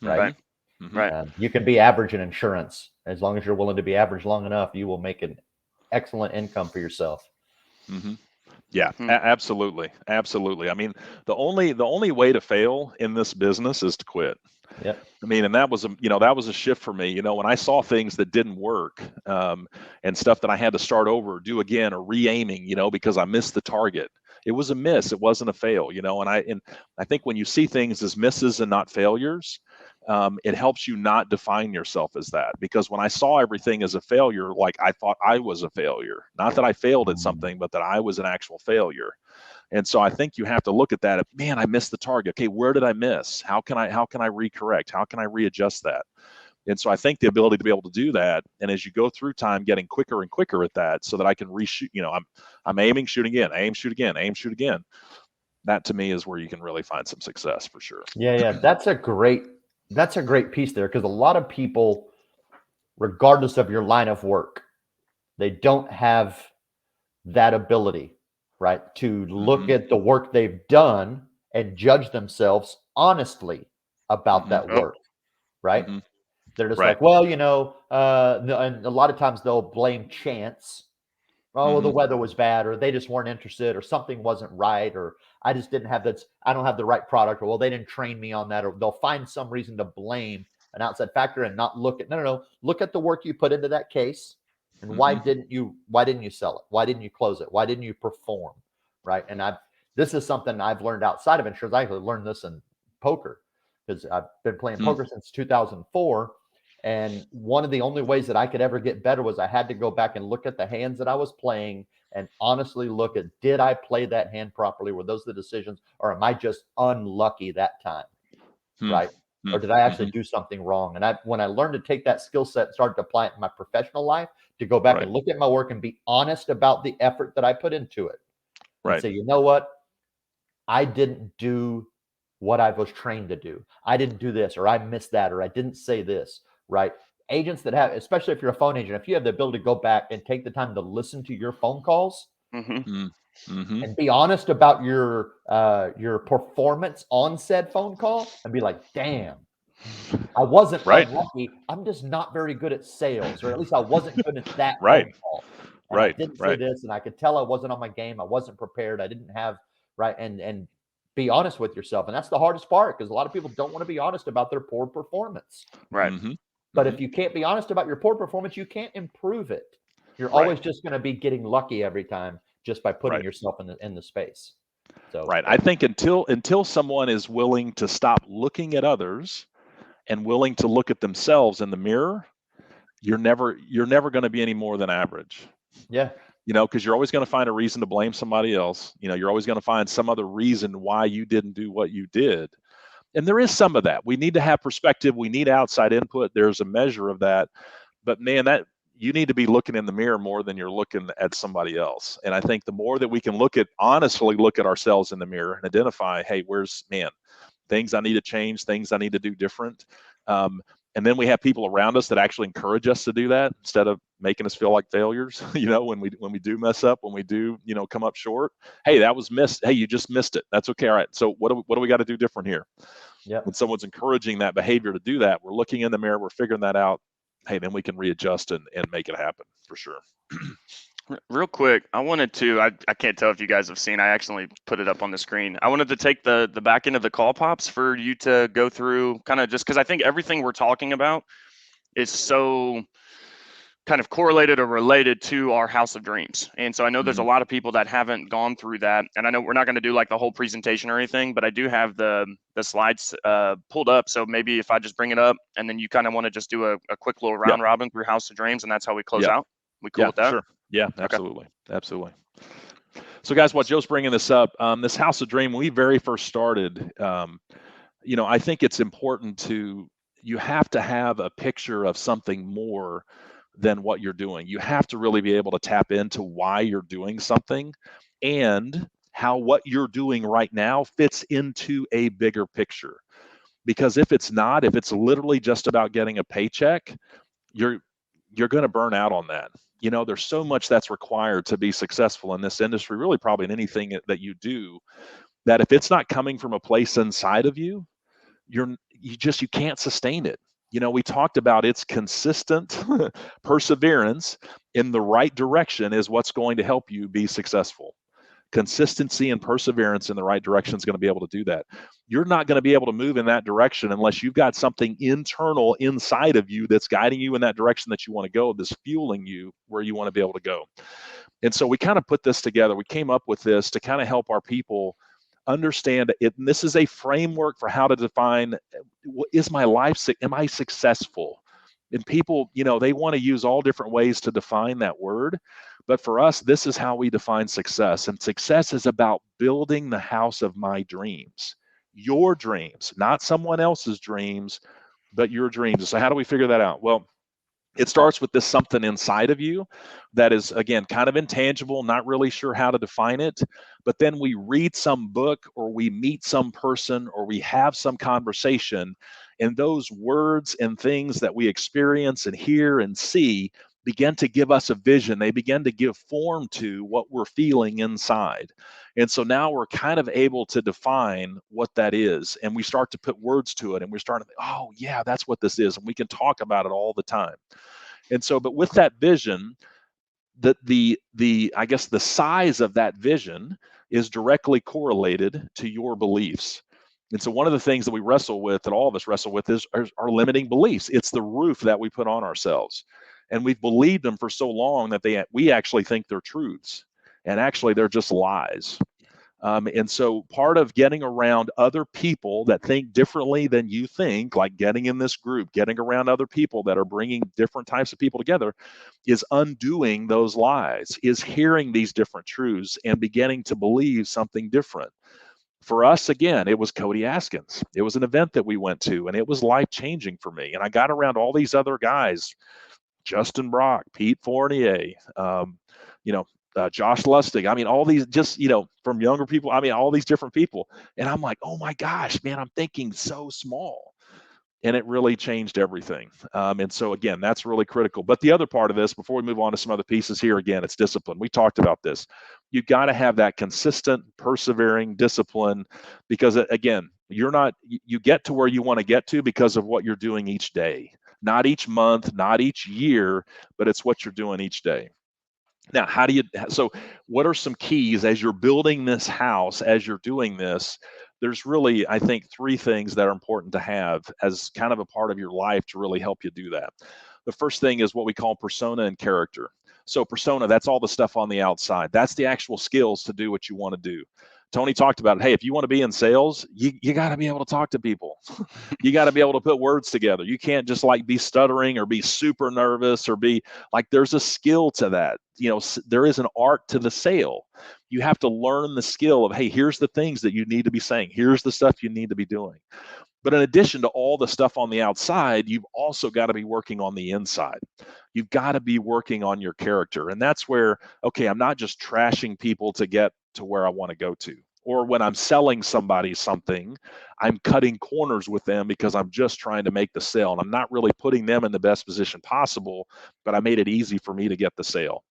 Mm-hmm. Right. Mm-hmm. Right. You can be average in insurance. As long as you're willing to be average long enough, you will make an excellent income for yourself. Mm-hmm. Yeah, absolutely. Absolutely. I mean, the only way to fail in this business is to quit. Yeah. I mean, and that was a shift for me, when I saw things that didn't work, and stuff that I had to start over, or do again, or re-aiming, because I missed the target. It was a miss. It wasn't a fail, and I think when you see things as misses and not failures, it helps you not define yourself as that. Because when I saw everything as a failure, like I thought I was a failure, not that I failed at something, but that I was an actual failure. And so I think you have to look at that. Man, I missed the target. Okay, where did I miss? How can I recorrect? How can I readjust that? And so I think the ability to be able to do that, and as you go through time, getting quicker and quicker at that, so that I can reshoot. I'm aiming, shoot again, aim, shoot again, aim, shoot again. That to me is where you can really find some success for sure. Yeah, that's a great piece there, because a lot of people, regardless of your line of work, they don't have that ability, right, to look at the work they've done and judge themselves honestly about that work, right? They're just like, well, and a lot of times they'll blame chance. Oh, the weather was bad, or they just weren't interested, or something wasn't right, or I just didn't have that. I don't have the right product, or well, they didn't train me on that, or they'll find some reason to blame an outside factor and not look at look at the work you put into that case. And why didn't you sell it? Why didn't you close it? Why didn't you perform? Right. And this is something I've learned outside of insurance. I actually learned this in poker, because I've been playing poker since 2004. And one of the only ways that I could ever get better was I had to go back and look at the hands that I was playing and honestly look at, did I play that hand properly? Were those the decisions, or am I just unlucky that time? Right. Or did I actually do something wrong? And when I learned to take that skill set and started to apply it in my professional life, to go back and look at my work and be honest about the effort that I put into it. And say, you know what? I didn't do what I was trained to do. I didn't do this, or I missed that, or I didn't say this, right? Agents that have, especially if you're a phone agent, if you have the ability to go back and take the time to listen to your phone calls and be honest about your performance on said phone call, and be like, damn, I wasn't unlucky. I'm just not very good at sales, or at least I wasn't good at that phone call. And I didn't say this, and I could tell I wasn't on my game. I wasn't prepared. I didn't have and be honest with yourself. And that's the hardest part, because a lot of people don't want to be honest about their poor performance. Right. But if you can't be honest about your poor performance, you can't improve it. You're always just going to be getting lucky every time, just by putting yourself in the space. So Right. I think until someone is willing to stop looking at others and willing to look at themselves in the mirror, you're never going to be any more than average. yeah, Because you're always going to find a reason to blame somebody else. You're always going to find some other reason why you didn't do what you did. And there is some of that. We need to have perspective. We need outside input. There's a measure of that. But man, that you need to be looking in the mirror more than you're looking at somebody else. And I think the more that we can honestly look at ourselves in the mirror and identify, hey, where's things I need to change, things I need to do different. And then we have people around us that actually encourage us to do that instead of making us feel like failures. When we do mess up, when we do, come up short. Hey, that was missed. Hey, you just missed it. That's okay. All right. So what do we got to do different here? yeah. When someone's encouraging that behavior to do that, we're looking in the mirror, we're figuring that out. Hey, then we can readjust and make it happen for sure. Real quick, I wanted to, I can't tell if you guys have seen, I actually put it up on the screen. I wanted to take the back end of the call pops for you to go through, kind of just because I think everything we're talking about is so kind of correlated or related to our House of Dreams. And so I know there's a lot of people that haven't gone through that. And I know we're not going to do like the whole presentation or anything, but I do have the slides pulled up. So maybe if I just bring it up and then you kind of want to just do a quick little round robin through House of Dreams, and that's how we close out. We cool with that? Sure. Yeah, absolutely. Okay. Absolutely. So guys, while Joe's bringing this up, this House of Dream, when we very first started, I think it's important you have to have a picture of something more than what you're doing. You have to really be able to tap into why you're doing something and how what you're doing right now fits into a bigger picture. Because if it's literally just about getting a paycheck, you're going to burn out on that. There's so much that's required to be successful in this industry, really probably in anything that you do, that if it's not coming from a place inside of you, you can't sustain it. We talked about it's consistent perseverance in the right direction is what's going to help you be successful. Consistency and perseverance in the right direction is going to be able to do that. You're not going to be able to move in that direction unless you've got something internal inside of you that's guiding you in that direction that you want to go, that's fueling you where you want to be able to go. And so we kind of put this together. We came up with this to kind of help our people understand it. And this is a framework for how to define, is my life, am I successful? And people, they want to use all different ways to define that word. But for us, this is how we define success. And success is about building the house of my dreams, your dreams, not someone else's dreams, but your dreams. So how do we figure that out? Well, it starts with this something inside of you that is, again, kind of intangible, not really sure how to define it. But then we read some book or we meet some person or we have some conversation, and those words and things that we experience and hear and see begin to give us a vision. They begin to give form to what we're feeling inside. And so now we're kind of able to define what that is. And we start to put words to it. And we're starting to think, oh, yeah, that's what this is. And we can talk about it all the time. And so, but with that vision, I guess the size of that vision is directly correlated to your beliefs. And so one of the things that we wrestle with, that all of us wrestle with, is our limiting beliefs. It's the roof that we put on ourselves. And we've believed them for so long that we actually think they're truths. And actually, they're just lies. And so part of getting around other people that think differently than you think, like getting in this group, getting around other people that are bringing different types of people together, is undoing those lies, is hearing these different truths and beginning to believe something different. For us, again, it was Cody Askins. It was an event that we went to, and it was life-changing for me. And I got around all these other guys, Justin Brock, Pete Fournier, Josh Lustig. I mean, all these just, from younger people, I mean, all these different people. And I'm like, oh my gosh, man, I'm thinking so small. And it really changed everything. And so, again, that's really critical. But the other part of this, before we move on to some other pieces here, again, it's discipline. We talked about this. You got to have that consistent, persevering discipline, because, again, you get to where you want to get to because of what you're doing each day, not each month, not each year, but it's what you're doing each day. Now, so what are some keys as you're building this house, as you're doing this? There's really, I think, 3 things that are important to have as kind of a part of your life to really help you do that. The first thing is what we call persona and character. So persona, that's all the stuff on the outside. That's the actual skills to do what you want to do. Tony talked about it. Hey, if you want to be in sales, you got to be able to talk to people. You got to be able to put words together. You can't just like be stuttering or be super nervous or be like, there's a skill to that. There is an art to the sale. You have to learn the skill of, hey, here's the things that you need to be saying. Here's the stuff you need to be doing. But in addition to all the stuff on the outside, you've also got to be working on the inside. You've got to be working on your character. And that's where, okay, I'm not just trashing people to get to where I want to go to. Or when I'm selling somebody something, I'm cutting corners with them because I'm just trying to make the sale. And I'm not really putting them in the best position possible, but I made it easy for me to get the sale.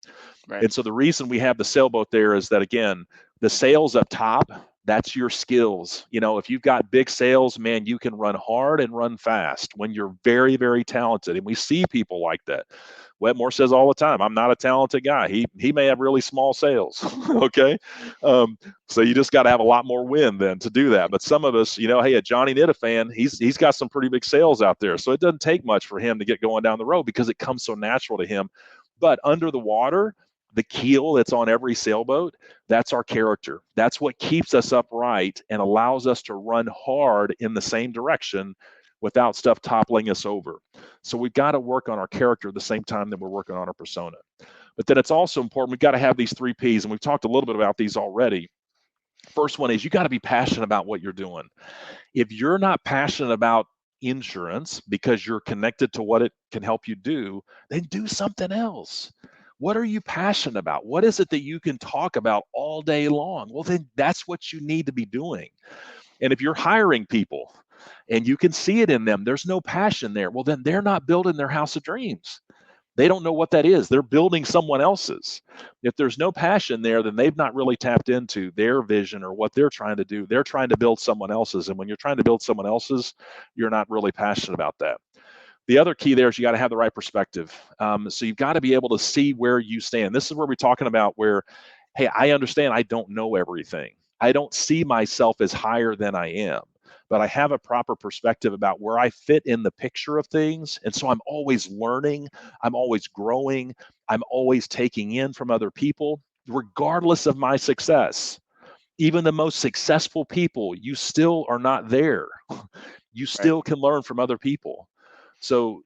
Right. And so the reason we have the sailboat there is that, again, the sales up top, that's your skills. If you've got big sales, man, you can run hard and run fast when you're very, very talented. And we see people like that. Wetmore says all the time, I'm not a talented guy. He may have really small sales. Okay. So you just got to have a lot more wind then to do that. But some of us, hey, a Johnny Nittifan, he's got some pretty big sales out there. So it doesn't take much for him to get going down the road because it comes so natural to him. But under the water, the keel that's on every sailboat, that's our character. That's what keeps us upright and allows us to run hard in the same direction without stuff toppling us over. So we've got to work on our character at the same time that we're working on our persona. But then it's also important, we've got to have these 3 Ps, and we've talked a little bit about these already. First one is you got to be passionate about what you're doing. If you're not passionate about insurance because you're connected to what it can help you do, then do something else. What are you passionate about? What is it that you can talk about all day long? Well, then that's what you need to be doing. And if you're hiring people and you can see it in them, there's no passion there. Well, then they're not building their house of dreams. They don't know what that is. They're building someone else's. If there's no passion there, then they've not really tapped into their vision or what they're trying to do. They're trying to build someone else's. And when you're trying to build someone else's, you're not really passionate about that. The other key there is you got to have the right perspective. So you've got to be able to see where you stand. This is where we're talking about where, hey, I understand I don't know everything. I don't see myself as higher than I am, but I have a proper perspective about where I fit in the picture of things. And so I'm always learning. I'm always growing. I'm always taking in from other people, regardless of my success. Even the most successful people, you still are not there. You still can learn from other people. So,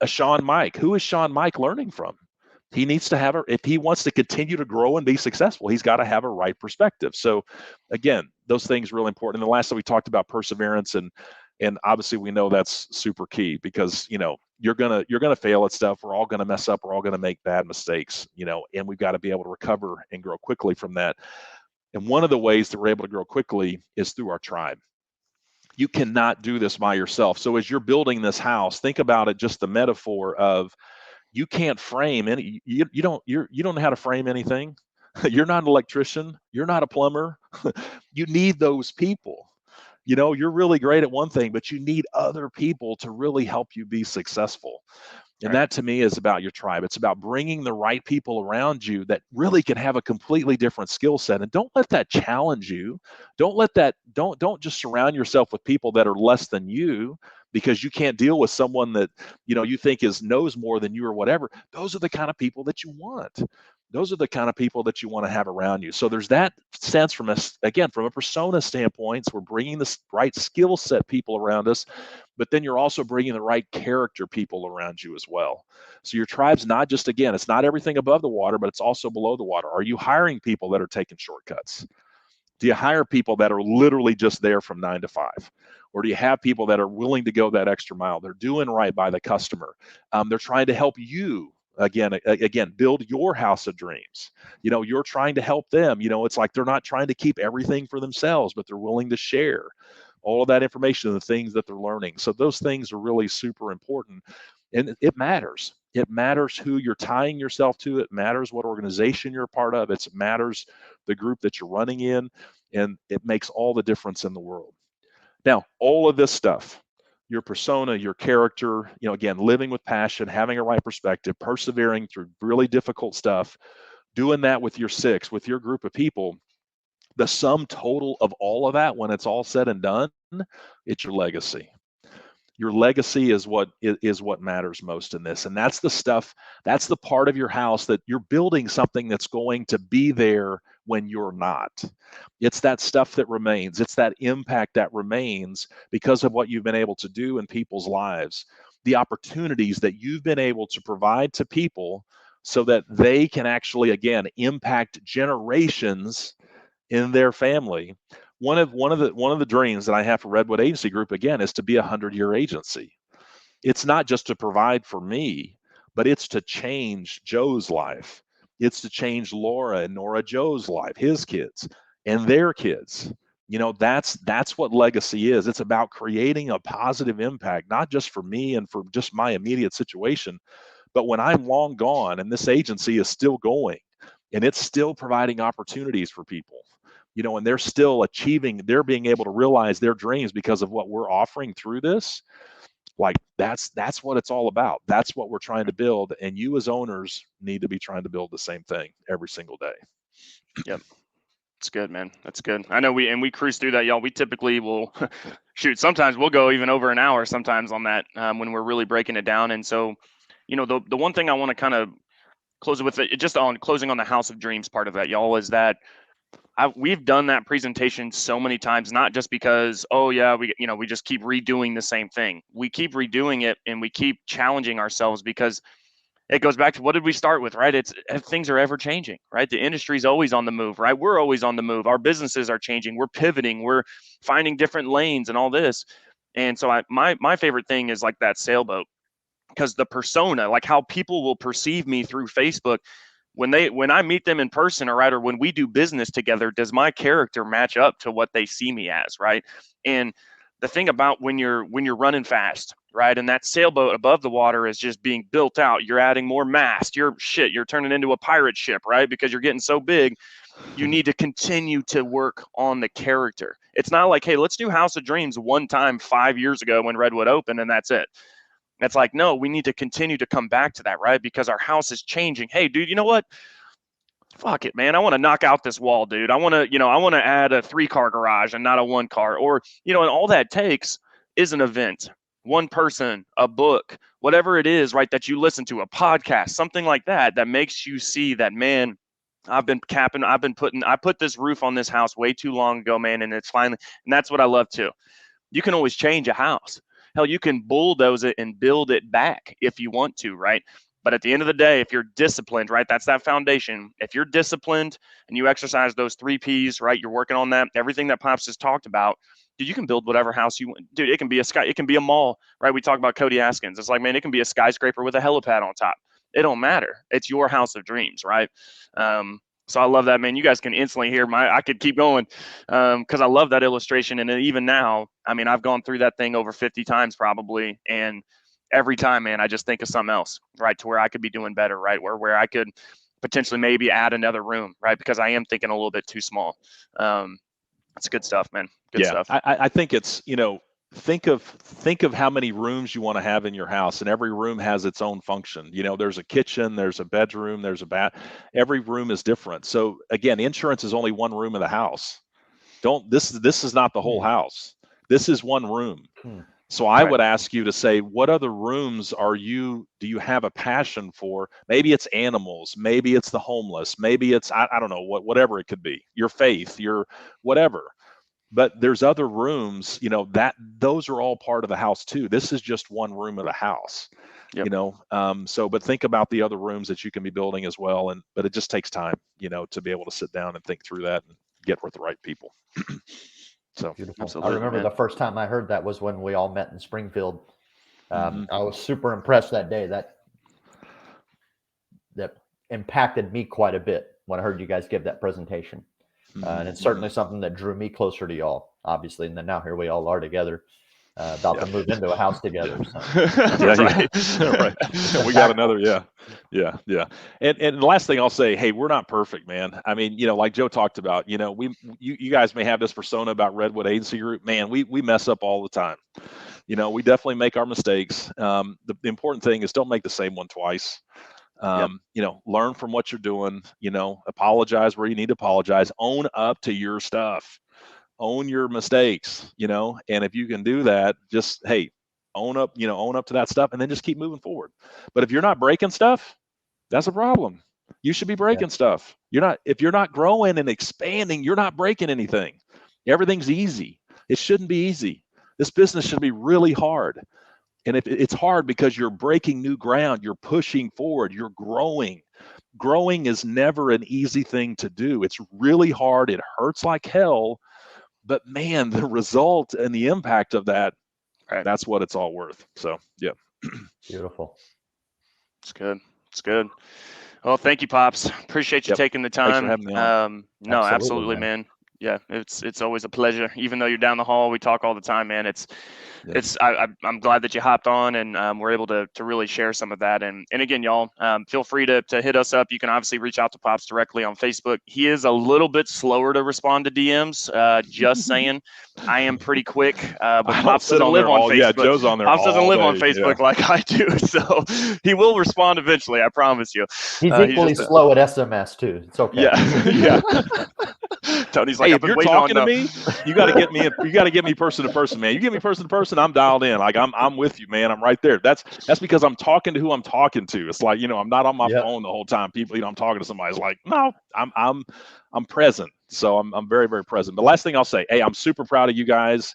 a Sean Mike, who is Sean Mike learning from? He needs to have if he wants to continue to grow and be successful, he's got to have a right perspective. So again, those things are really important. And the last time we talked about perseverance and obviously we know that's super key because, you're going to fail at stuff. We're all going to mess up. We're all going to make bad mistakes, and we've got to be able to recover and grow quickly from that. And one of the ways that we're able to grow quickly is through our tribe. You cannot do this by yourself. So as you're building this house, think about it, just the metaphor of you can't frame any, you don't know how to frame anything. You're not an electrician. You're not a plumber. You need those people. You're really great at one thing, but you need other people to really help you be successful. And that to me is about your tribe. It's about bringing the right people around you that really can have a completely different skill set. And don't let that challenge you. Don't just surround yourself with people that are less than you because you can't deal with someone that, you think knows more than you or whatever. Those are the kind of people that you want. Those are the kind of people that you want to have around you. So there's that sense from a persona standpoint, so we're bringing the right skill set people around us, but then you're also bringing the right character people around you as well. So your tribe's not just, it's not everything above the water, but it's also below the water. Are you hiring people that are taking shortcuts? Do you hire people that are literally just there from 9 to 5? Or do you have people that are willing to go that extra mile? They're doing right by the customer. They're trying to help you. Again, build your house of dreams. You're trying to help them. It's like they're not trying to keep everything for themselves, but they're willing to share all of that information and the things that they're learning. So those things are really super important. And it matters. It matters who you're tying yourself to. It matters what organization you're a part of. It matters the group that you're running in. And it makes all the difference in the world. Now, all of this stuff, your persona, your character, again, living with passion, having a right perspective, persevering through really difficult stuff, doing that with your with your group of people, the sum total of all of that, when it's all said and done, it's your legacy. Your legacy is what matters most in this. And that's the stuff, that's the part of your house that you're building something that's going to be there when you're not. It's that stuff that remains. It's that impact that remains because of what you've been able to do in people's lives, the opportunities that you've been able to provide to people so that they can actually, again, impact generations in their family. One of the dreams that I have for Redwood Agency Group, again, is to be a 100-year agency. It's not just to provide for me, but it's to change Joe's life. It's to change Laura and Nora Joe's life, his kids and their kids. That's what legacy is. It's about creating a positive impact, not just for me and for just my immediate situation, but when I'm long gone and this agency is still going and it's still providing opportunities for people, and they're still they're being able to realize their dreams because of what we're offering through this. Like that's what it's all about. That's what we're trying to build. And you as owners need to be trying to build the same thing every single day. Yep. That's good, man. That's good. I know we cruise through that, y'all. We typically will shoot. Sometimes we'll go even over an hour sometimes on that when we're really breaking it down. And so, the one thing I want to kind of close it with, just on closing on the House of Dreams part of that, y'all, is that we've done that presentation so many times, not just because, oh yeah, we just keep redoing the same thing. We keep redoing it and we keep challenging ourselves because it goes back to what did we start with, right? It's things are ever changing, right? The industry's always on the move, right? We're always on the move. Our businesses are changing. We're pivoting. We're finding different lanes and all this. And so my favorite thing is like that sailboat, because the persona, like how people will perceive me through Facebook, when I meet them in person, or when we do business together, does my character match up to what they see me as, right? And the thing about when you're running fast, right, and that sailboat above the water is just being built out, you're adding more mast, you're turning into a pirate ship, right? Because you're getting so big, you need to continue to work on the character. It's not like, hey, let's do House of Dreams one time 5 years ago when Redwood opened and that's it. It's like, no, we need to continue to come back to that, right? Because our house is changing. Hey, dude, you know what? Fuck it, man. I want to knock out this wall, dude. I want to add a 3-car garage and not a 1-car. Or, and all that takes is an event, one person, a book, whatever it is, right, that you listen to, a podcast, something like that makes you see that, man, I put this roof on this house way too long ago, man, and it's finally, and that's what I love too. You can always change a house. Hell, you can bulldoze it and build it back if you want to, right? But at the end of the day, if you're disciplined, right, that's that foundation. If you're disciplined and you exercise those 3 Ps, right, you're working on that, everything that Pops just talked about, dude, you can build whatever house you want. Dude, it can be a mall, right? We talk about Cody Askins. It's like, man, it can be a skyscraper with a helipad on top. It don't matter. It's your house of dreams, right? So I love that, man. You guys can instantly hear I could keep going because I love that illustration. And even now, I mean, I've gone through that thing over 50 times probably. And every time, man, I just think of something else, right? To where I could be doing better, right? Where I could potentially maybe add another room, right? Because I am thinking a little bit too small. It's good stuff, man. Good stuff. I think it's, think of how many rooms you want to have in your house, and every room has its own function. There's a kitchen, there's a bedroom, there's a bath. Every room is different. So again, insurance is only one room of the house. This is not the whole house. This is one room. So I would ask you to say, what other rooms do you have a passion for? Maybe it's animals, maybe it's the homeless, maybe it's, I don't know, whatever it could be, your faith, your whatever. But there's other rooms, that those are all part of the house too. This is just one room of the house, but think about the other rooms that you can be building as well. But it just takes time, to be able to sit down and think through that and get with the right people. So beautiful. Absolutely, I remember man. the first time I heard that was when we all met in Springfield. I was super impressed that day. That impacted me quite a bit when I heard you guys give that presentation. And it's certainly something that drew me closer to y'all, obviously. And then now here we all are together, about to move into a house together. So. Right. We got another, yeah. And the last thing I'll say, hey, we're not perfect, man. I mean, like Joe talked about, you guys may have this persona about Redwood Agency Group. Man, we mess up all the time. We definitely make our mistakes. The important thing is don't make the same one twice. Learn from what you're doing, apologize where you need to apologize, own up to your stuff, own your mistakes, and if you can do that, just, hey, own up to that stuff and then just keep moving forward. But if you're not breaking stuff, that's a problem. You should be breaking stuff. If you're not growing and expanding, you're not breaking anything. Everything's easy. It shouldn't be easy. This business should be really hard. And if it's hard because you're breaking new ground, you're pushing forward, you're growing. Growing is never an easy thing to do. It's really hard. It hurts like hell. But man, the result and the impact of that, that's what it's all worth. So, yeah. Beautiful. It's good. It's good. Well, thank you, Pops. Appreciate you taking the time. Thanks for having me on. No, absolutely, man. Yeah, it's always a pleasure. Even though you're down the hall, we talk all the time, man. I'm glad that you hopped on and we're able to really share some of that. And again, y'all, feel free to hit us up. You can obviously reach out to Pops directly on Facebook. He is a little bit slower to respond to DMs. Just saying, I am pretty quick. But Pops doesn't live on Facebook. Yeah, Joe's on there. Pops doesn't live on Facebook like I do, so he will respond eventually. I promise you. He's equally slow at SMS too. It's okay. Yeah. Tony's like, hey, if you're talking to me, you got to get me. You got to get me person to person, man. You get me person to person, I'm dialed in. Like I'm with you, man. I'm right there. That's because I'm talking to who I'm talking to. It's like, I'm not on my phone the whole time. People, I'm talking to somebody. It's like, no, I'm present. So I'm very, very present. The last thing I'll say, hey, I'm super proud of you guys.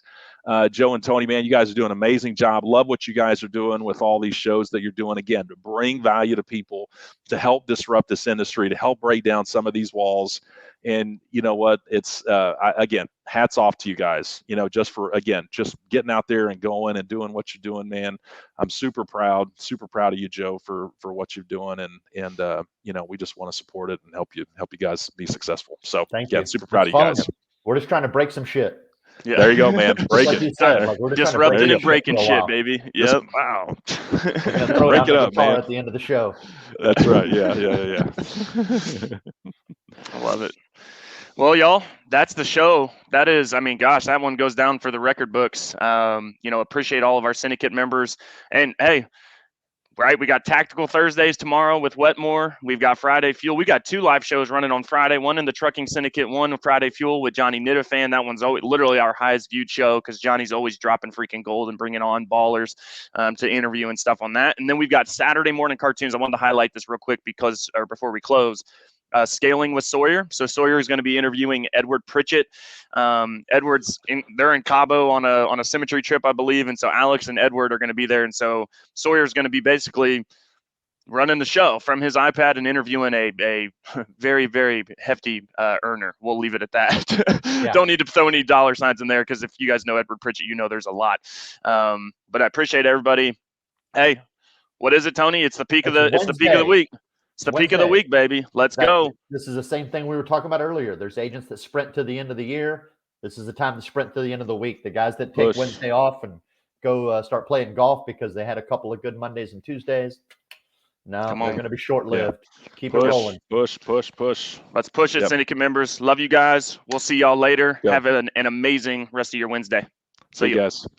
Joe and Tony, man, you guys are doing an amazing job. Love what you guys are doing with all these shows that you're doing, again, to bring value to people, to help disrupt this industry, to help break down some of these walls. And you know what? It's again, hats off to you guys, just for, again, just getting out there and going and doing what you're doing, man. I'm super proud of you, Joe, for what you're doing. And we just want to support it and help you guys be successful. So thank you. Super proud of you guys. We're just trying to break some shit. Yeah. There you go, man. Break like it. We're disrupting and breaking shit, baby. Yep. Wow. Break it up, man. At the end of the show. That's right. Yeah. I love it. Well, y'all, that's the show. That is, that one goes down for the record books. Appreciate all of our syndicate members. And hey, right, we got Tactical Thursdays tomorrow with Wetmore. We've got Friday Fuel. We got 2 live shows running on Friday, one in the Trucking Syndicate, one Friday Fuel with Johnny Nittifan. That one's always literally our highest viewed show because Johnny's always dropping freaking gold and bringing on ballers to interview and stuff on that. And then we've got Saturday morning cartoons. I wanted to highlight this real quick before we close. Scaling with Sawyer. So Sawyer is going to be interviewing Edward Pritchett. They're in Cabo on a symmetry trip, I believe. And so Alex and Edward are going to be there. And so Sawyer is going to be basically running the show from his iPad and interviewing a very, very hefty earner. We'll leave it at that. Yeah. Don't need to throw any dollar signs in there because if you guys know Edward Pritchett, there's a lot. But I appreciate everybody. Hey, what is it, Tony? It's the peak of the week. It's the peak of the week, baby. Let's go. This is the same thing we were talking about earlier. There's agents that sprint to the end of the year. This is the time to sprint to the end of the week. The guys that take Wednesday off and go start playing golf because they had a couple of good Mondays and Tuesdays. No, they're going to be short-lived. Yeah. Keep it rolling. Push. Let's push it, syndicate members. Love you guys. We'll see y'all later. Have an amazing rest of your Wednesday. See you guys. Thanks.